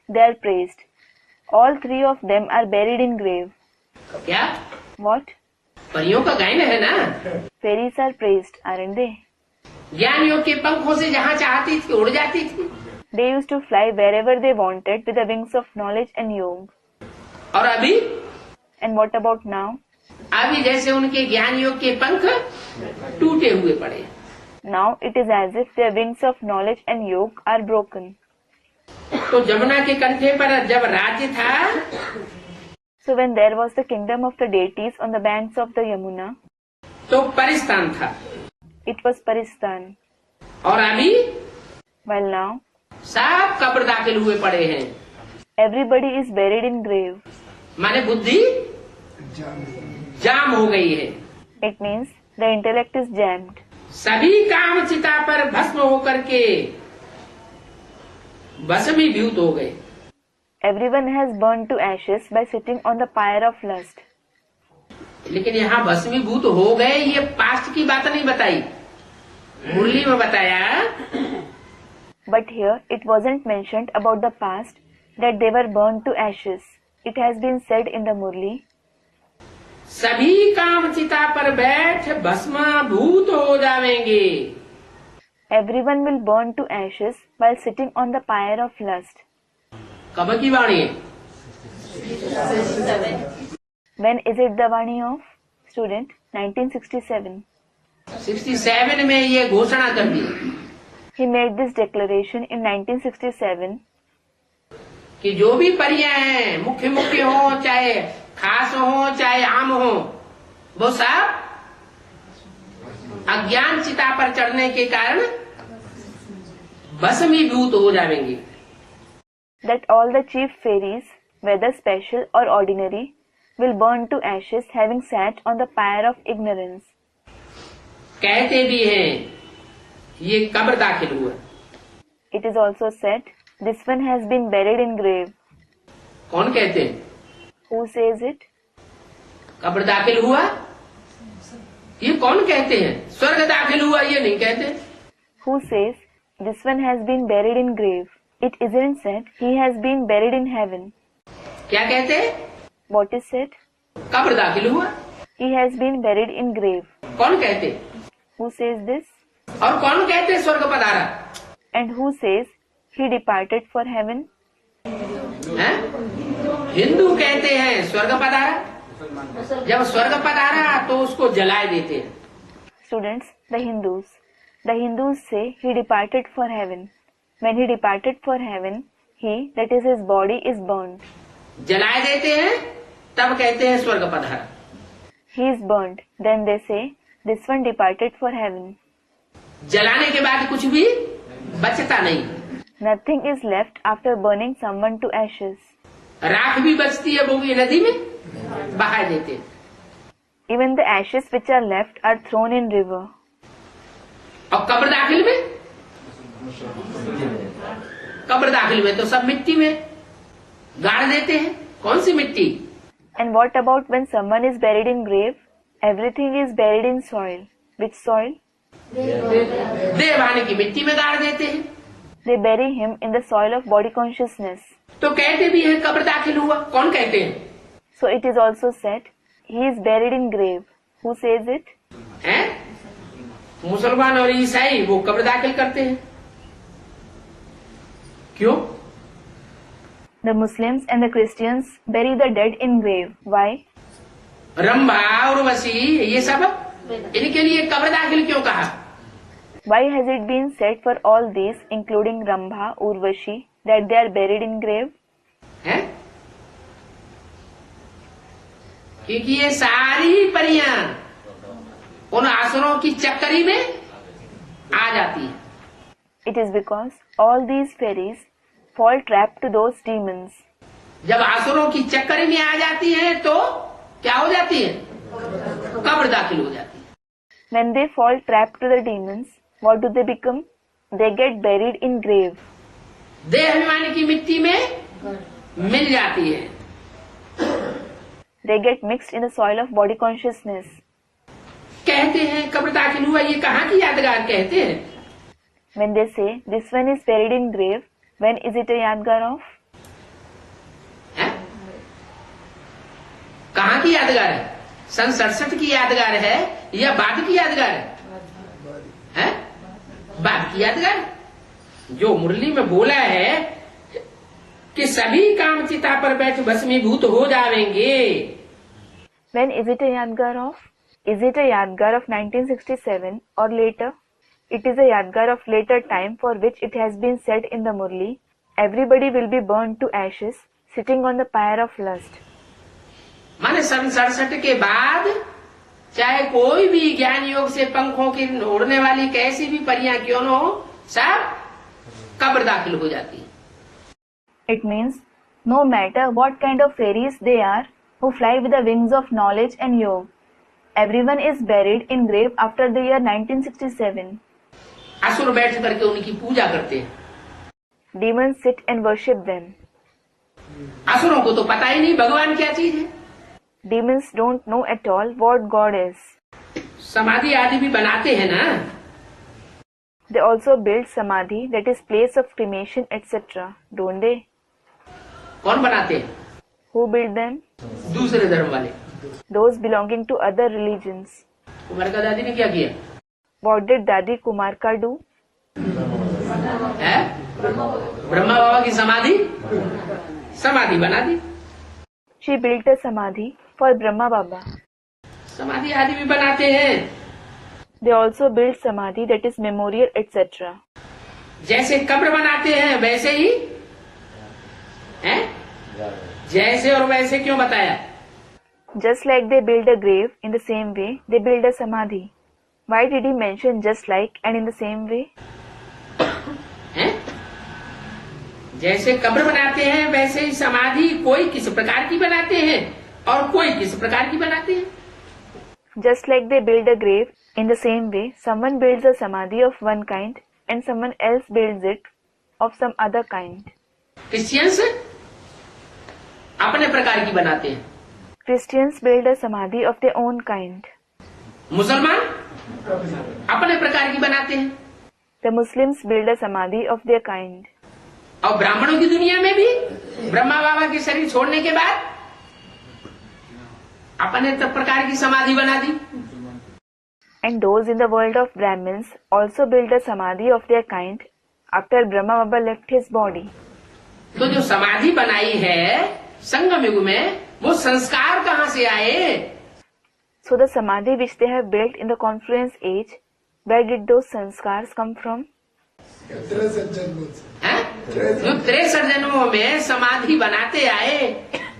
they are praised. All 3 of them are buried in grave. क्या? What? परियों का गायन है ना। Fairies are praised, aren't they? ज्ञान योग के पंखों से जहाँ चाहती थी उड़ जाती थी। They used to fly wherever they wanted with the wings of knowledge and yoga. और अभी? And what about now? अभी जैसे उनके ज्ञान योग के पंख टूटे हुए पड़े। Now it is as if their wings of knowledge and yoga are broken. तो जमुना के कंठे पर जब राज्य था, So when there was the kingdom of the deities on the banks of the Yamuna, तो परिस्तान था। it was Paristan. और अभी While now, सब कब्र दाखिल हुए पड़े हैं। everybody is buried in grave. माने बुद्धि जाम हो गई है। It means the intellect is jammed. सभी काम चिता पर भस्म होकर के भस्मीभूत हो गए। Everyone has burned to ashes by sitting on the pyre of lust. लेकिन यहाँ भस्मीभूत हो गए, ये पास्ट की बात नहीं बताई, मुरली में बताया। But here it wasn't mentioned about the past that they were burned to ashes. It has been said in the Murli, सभी काम चिता पर बैठ भस्मीभूत हो जाएंगे। everyone will burn to ashes while sitting on the pyre of lust. कब की वाणी है? When is it the Vani of? Student, 1967. 67 में ये घोषणा कर दी He made this declaration in 1967 कि जो भी परियां हैं, मुख्य मुख्य हो, चाहे खास हो, चाहे आम हो, वो सब अज्ञान चिता पर चढ़ने के कारण भस्मीभूत हो जाएंगे। that all the chief fairies, whether special or ordinary, will burn to ashes having sat on the pyre of ignorance. कहते भी हैं ये कब्र दाखिल हुआ। It is also said, this one has been buried in grave. कौन कहते हैं? Who says it? कब्र दाखिल हुआ, ये कौन कहते हैं? स्वर्ग दाखिल हुआ, ये नहीं कहते। Who says, this one has been buried in grave? It isn't said, he has been buried in heaven. क्या कहते हैं? What is said? कब्र दाखिल हुआ। He has been buried in grave. कौन कहते? Who says this? और कौन कहते स्वर्ग पधारा? And who says he departed for heaven? हैं? हिंदू कहते हैं स्वर्ग पधारा। जब स्वर्ग पधारा तो उसको जलाए देते हैं। Students, the Hindus say he departed for heaven. When he departed for heaven, he, that is his body, is burned. जलाए देते हैं तब कहते हैं स्वर्ग पधारा। He is burned. Then they say this one departed for heaven. जलाने के बाद कुछ भी बचता नहीं। Nothing is left after burning someone to ashes. राख भी बचती है वो भी नदी में बहा देते हैं। Even the ashes which are left are thrown in river. और कब्र दाखिल में तो सब मिट्टी में गाड़ देते हैं। कौन सी मिट्टी? And what about when someone is buried in grave? Everything is buried in soil. Which soil? देवानी की मिट्टी में गाड़ देते हैं। They bury him in the soil of body consciousness. तो कहते भी हैं कब्र दाखिल हुआ। कौन कहते हैं? So it is also said he is buried in grave. Who says it? हैं? मुसलमान और ईसाई वो कब्र दाखिल करते हैं। क्यों? The Muslims and the Christians bury the dead in grave. Why? Rambha और वसी ये सब इनके लिए कब्र दाखिल क्यों कहा? Why has it been said for all these, including Rambha, Urvashi, that they are buried in grave? हैं? क्योंकि ये सारी परियां उन आसुरों की चक्करी में आ जाती है। It is because all these fairies fall trapped to those demons. जब आसुरों की चक्करी में आ जाती है तो क्या हो जाती है? कब्र दाखिल हो जाती है। When they fall trapped to the demons, what do they become? They get buried in grave. देह अभिमानी की मिट्टी में मिल जाती है। They get mixed in the soil of body consciousness. कहते हैं कब्र दाखिल हुआ, ये कहाँ की यादगार कहते हैं? When they say this one is buried in grave, when is it a yadgar of? है? कहाँ की यादगार है? सन 67 की यादगार है या बाद की यादगार है? बाद की यादगार। जो मुरली में बोला है कि सभी काम चिता पर बैठ भस्मीभूत हो जाएंगे। When is it a yadgar of? Is it a yadgar of 1967 or later? It is a yadgar of later time for which it has been said in the Murli, everybody will be burned to ashes, sitting on the pyre of lust. माने सन 67 के बाद चाहे कोई भी ज्ञान योग से पंखों की उड़ने वाली कैसी भी परियां क्यों न हो, सब कब्र दाखिल हो जाती है। It means no matter what kind of fairies they are who fly with the wings of knowledge and yoga, everyone is buried in grave after the year 1967. असुर बैठ करके उनकी पूजा करते हैं। Demons sit and worship them. असुरों को तो पता ही नहीं भगवान क्या चीज है। Demons don't know at all what God is. समाधि आदि भी बनाते हैं ना। They also build samadhi, that is place of cremation, etc. Don't they? कौन बनाते हैं? Who build them? दूसरे धर्म वाले। Those belonging to other religions. Kumar का दादी ने क्या किया? What did Dadi Kumarka do? है? ब्रह्मा बाबा की समाधि बना दी। She built a samadhi for Brahma Baba. समाधि आदि भी बनाते हैं। They also build samadhi, that is memorial, etc. जैसे कब्र बनाते हैं वैसे ही हैं? जैसे और वैसे क्यों बताया? Just like they build a grave, in the same way they build a samadhi. Why did he mention just like and in the same way? हैं? जैसे कब्र बनाते हैं वैसे ही समाधि कोई किस प्रकार की बनाते हैं और कोई किस प्रकार की बनाते हैं। Just like they build a grave, in the same way someone builds a samadhi of one kind and someone else builds it of some other kind. Christians अपने प्रकार की बनाते हैं। Christians build a samadhi of their own kind. मुसलमान अपने प्रकार की बनाते हैं। The Muslims build a samadhi of their kind. और ब्राह्मणों की दुनिया में भी ब्रह्मा बाबा के शरीर छोड़ने के बाद अपने प्रकार की समाधि बना दी। And those in the world of Brahmins also built a samadhi of their kind after Brahma Baba left his body. तो जो समाधि बनाई है संगम युग में, वो संस्कार कहाँ से आए? So the samadhi which they have built in the confluence age, where did those sanskars come from? 63 जन्मों से। हैं? जो 63 जन्मों में समाधि बनाते आए,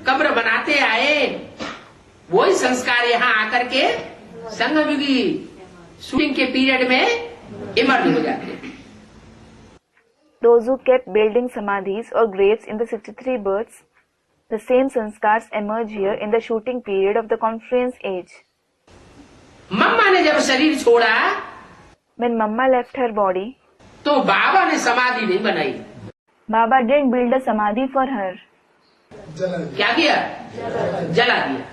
कब्र बनाते आए, वही संस्कार यहाँ आकर के संगम युगी शूटिंग के पीरियड में इमर्ज हो जाते हैं। Those who kept building samadhis or graves in the 63 births, the same sanskars emerge here in the shooting period of the confluence age. मम्मा ने जब शरीर छोड़ा, When Mamma left her body, तो बाबा ने समाधि नहीं बनाई। Baba didn't build a samadhi for her. जला दिया। क्या किया? जला दिया।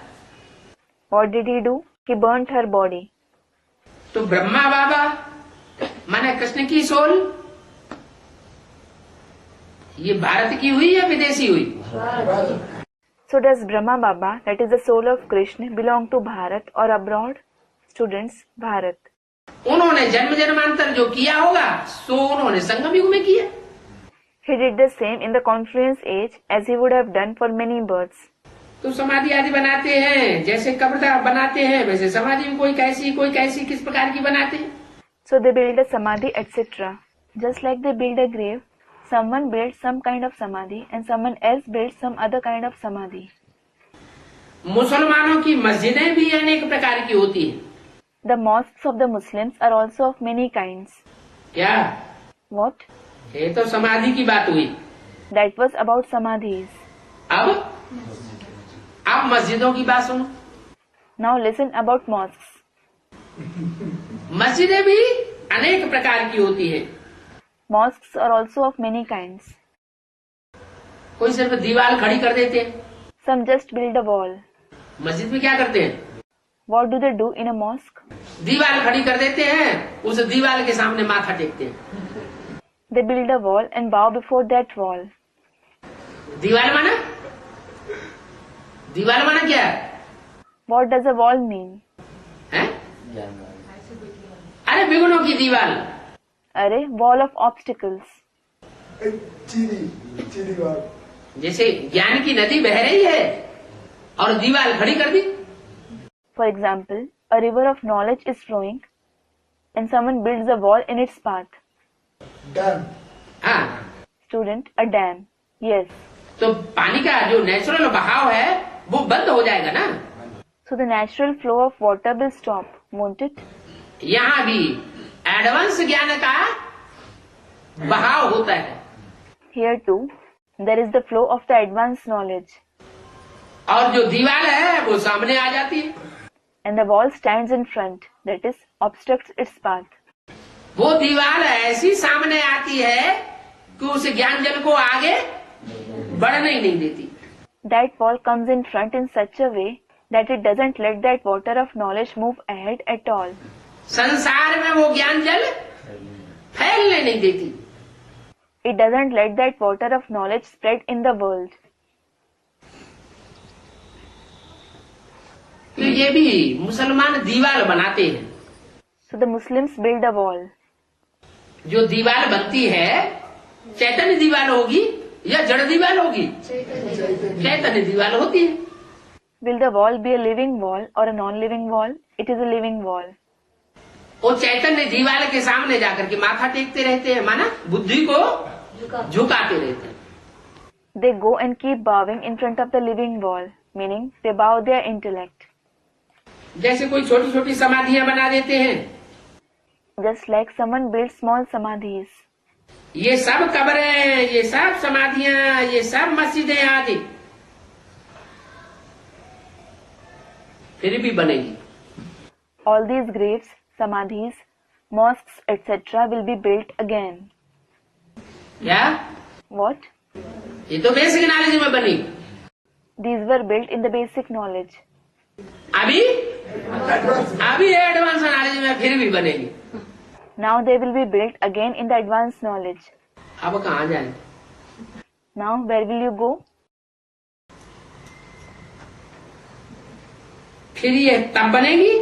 What did he do? He burnt her body. तो ब्रह्मा बाबा माने कृष्ण की सोल, ये भारत की हुई या विदेशी हुई? So does Brahma Baba, that is the soul of Krishna, belong to Bharat or abroad? Students, Bharat. उन्होंने जन्म जन्मांतर जो किया होगा, सो उन्होंने संगम युग में किया। He did the same in the confluence age as he would have done for many births. तो समाधि आदि बनाते हैं, जैसे कब्र बनाते हैं, वैसे समाधि में कोई कैसी किस प्रकार की बनाते हैं। So they build a samadhi, etc. Just like they build a grave, someone builds some kind of samadhi and someone else builds some other kind of samadhi. मुसलमानों की मस्जिदें भी अनेक प्रकार की होती हैं। The mosques of the Muslims are also of many kinds. क्या? What? ये तो समाधि की बात हुई। That was about samadhis. अब मस्जिदों की बात सुनो। Now listen about mosques. मस्जिदें भी अनेक प्रकार की होती है। Mosques are also of many kinds. कोई सिर्फ दीवार खड़ी कर देते हैं। Some just build a wall. मस्जिद में क्या करते हैं? What do they do in a mosque? दीवार खड़ी कर देते हैं, उस दीवार के सामने माथा टेकते हैं। They build a wall and bow before that wall. दीवार माना क्या? What does a wall mean? है? अरे विघ्नों की दीवार। अरे wall of obstacles. चीनी बात। जैसे ज्ञान की नदी बह रही है और दीवार खड़ी कर दी। For example, a river of knowledge is flowing and someone builds a wall in its path. Dam. हाँ, Student, a dam. Yes. तो पानी का जो नेचुरल बहाव है वो बंद हो जाएगा ना। So the natural flow of water will stop, won't it? यहाँ भी एडवांस ज्ञान का बहाव होता है। Here too, there is the flow of the advanced knowledge. और जो दीवार है वो सामने आ जाती है। And the wall stands in front, that is, obstructs its path. वो दीवार ऐसी सामने आती है कि उस ज्ञान जल को आगे बढ़ने ही नहीं देती। That wall comes in front in such a way that it doesn't let that water of knowledge move ahead at all. संसार में वो ज्ञान जल फैलने नहीं देती। It doesn't let that water of knowledge spread in the world. तो ये भी मुसलमान दीवार बनाते हैं। So the Muslims build a wall. जो दीवार बनती है चैतन्य दीवार होगी या जड़ दीवार होगी? चैतन्य दीवार होती है। Will the wall be a living wall or a non-living wall? It is a living wall. वो चैतन्य दीवार के सामने जाकर के माथा टेकते रहते हैं, माना बुद्धि को झुकाते रहते हैं। They go and keep bowing in front of the living wall, meaning they bow their intellect. जैसे कोई छोटी छोटी समाधियां बना देते हैं। Just like someone builds small samadhis. ये सब कब्रें, ये सब समाधियां, ये सब मस्जिदें आदि फिर भी बनेगी। All these graves, samadhis, mosques, etc. will be built again. क्या? What? ये तो बेसिक नॉलेज में बनी। These were built in the basic knowledge. अभी एडवांस नॉलेज में फिर भी बनेगी। Now they will be built again in the advanced knowledge. अब कहाँ जाए? Now where will you go? फिर ये तब बनेगी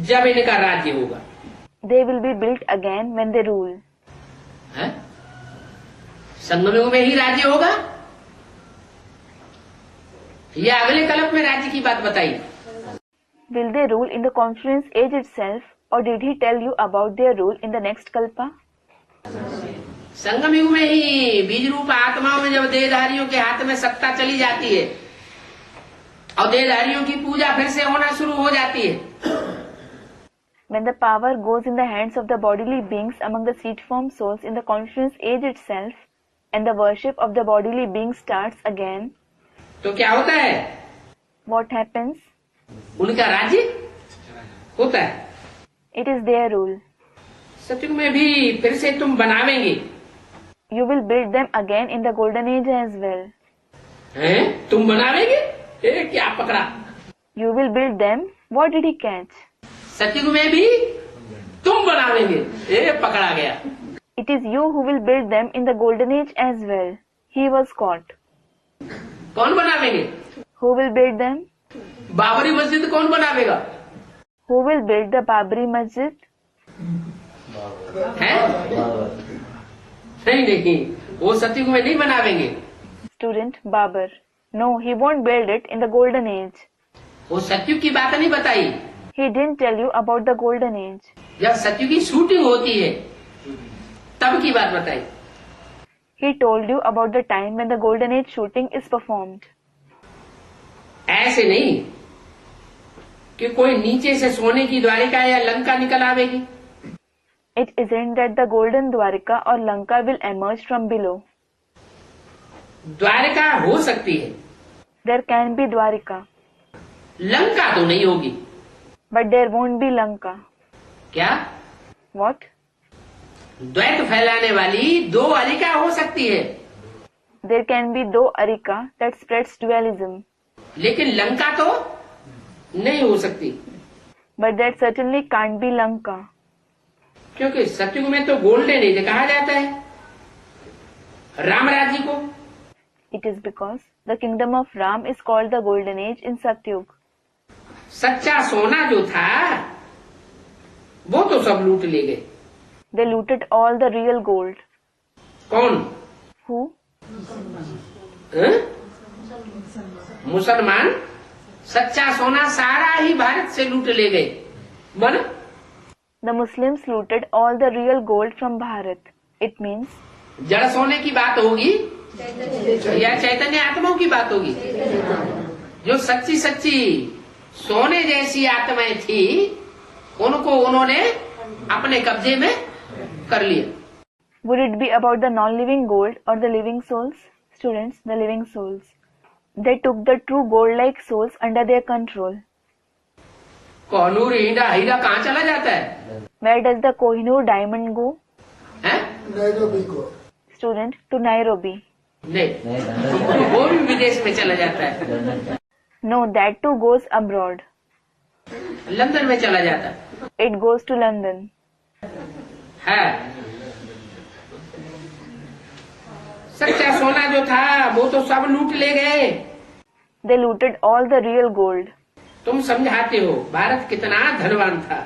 जब इनका राज्य होगा। They will be built again when they rule. है? संगम युग में ही राज्य होगा या अगले कल्प में राज्य की बात बताई? Will they rule in the confluence age itself, or did he tell you about their rule in the next kalpa? संगम युग में ही बीज रूप आत्माओं में जब देहधारियों के हाथ में सत्ता चली जाती है और देहधारियों की पूजा फिर से होना शुरू हो जाती है। When the power goes in the hands of the bodily beings among the seed form souls in the confluence age itself, and the worship of the bodily beings starts again, तो क्या होता है? what happens? उनका राज्य होता है। It is their rule. सतयुग में भी फिर से तुम बनावेंगे। You will build them again in the golden age as well. हैं? तुम बनावेंगे? क्या पकड़ा? You will build them. What did he catch? सतयुग में भी तुम बनावेंगे। पकड़ा गया। It is you who will build them in the golden age as well. He was caught. कौन बनावेंगे? Who will build them? Babri मस्जिद कौन बनावेगा? Who will build the Babri Masjid? है? नहीं, वो सतयुग में नहीं बनावेंगे। Student Babar. No, he won't build it in the golden age. वो सतयुग की बात नहीं बताई। He didn't tell you about the golden age. जब सतयुग की शूटिंग होती है तब की बात बताई। He told you about the time when the golden age shooting is performed. ऐसे नहीं कि कोई नीचे से सोने की द्वारिका या लंका निकल आवेगी। It isn't that the golden Dwarika or Lanka will emerge from below. Dwarika हो सकती है, There can be Dwarika, Lanka तो नहीं होगी। but there won't be Lanka. क्या? What? द्वैत फैलाने वाली दो अरिका हो सकती है, There can be दो Arika that spreads dualism, लेकिन लंका तो नहीं हो सकती, but that certainly can't be Lanka. क्योंकि सतयुग में तो गोल्डन एज कहा जाता है राम राज्य को। It is because the kingdom of Ram is called the golden age in Satyug. सच्चा सोना जो था वो तो सब लूट ले गए। They looted all the real gold. कौन? Who? मुसलमान सच्चा सोना सारा ही भारत से लूट ले गए। बोल। The Muslims looted all the real gold from Bharat. It means जड़ सोने की बात होगी या चैतन्य आत्माओं की बात होगी? जो सच्ची सच्ची सोने जैसी आत्माएं थी उनको उन्होंने अपने कब्जे में कर लिया। would it be about the non-living gold or the living souls? Students, the living souls. They took the true gold-like souls under their control. Kohinoor हीरा कहाँ चला जाता है? Where does the Kohinoor diamond go? हैं? नैरोबी को। Student, to Nairobi. नहीं, वो भी विदेश में चला जाता है। No, that too goes abroad. London में चला जाता है। It goes to London. है। सच्चा सोना जो था वो तो सब लूट ले गए। They looted all the real gold. तुम समझाते हो भारत कितना धनवान था।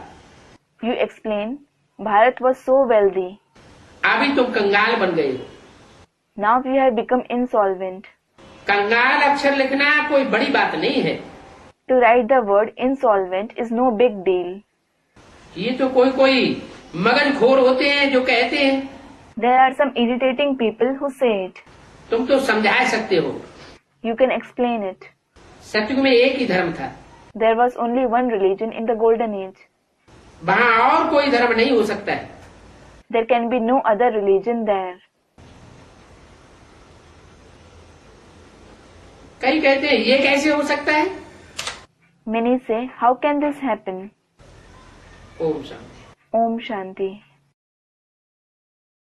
You explain, Bharat was so wealthy. अभी तुम कंगाल बन गए। Now we have become insolvent. कंगाल अक्षर लिखना कोई बड़ी बात नहीं है। To write the word insolvent is no big deal. ये तो कोई मगजखोर होते हैं जो कहते हैं। There are some irritating people who say it. तुम तो समझा सकते हो। You can explain it. सतयुग में एक ही धर्म था। There was only one religion in the golden age. वहाँ और कोई धर्म नहीं हो सकता है। There can be no other religion there. कई कहते हैं ये कैसे हो सकता है? Many say, how can this happen? Om Shanti. Om Shanti.